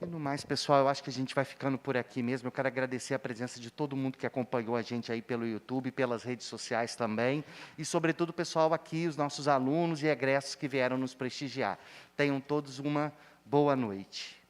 E no mais, pessoal, eu acho que a gente vai ficando por aqui mesmo. Eu quero agradecer a presença de todo mundo que acompanhou a gente aí pelo YouTube, pelas redes sociais também, e sobretudo o pessoal aqui, os nossos alunos e egressos que vieram nos prestigiar. Tenham todos uma boa noite.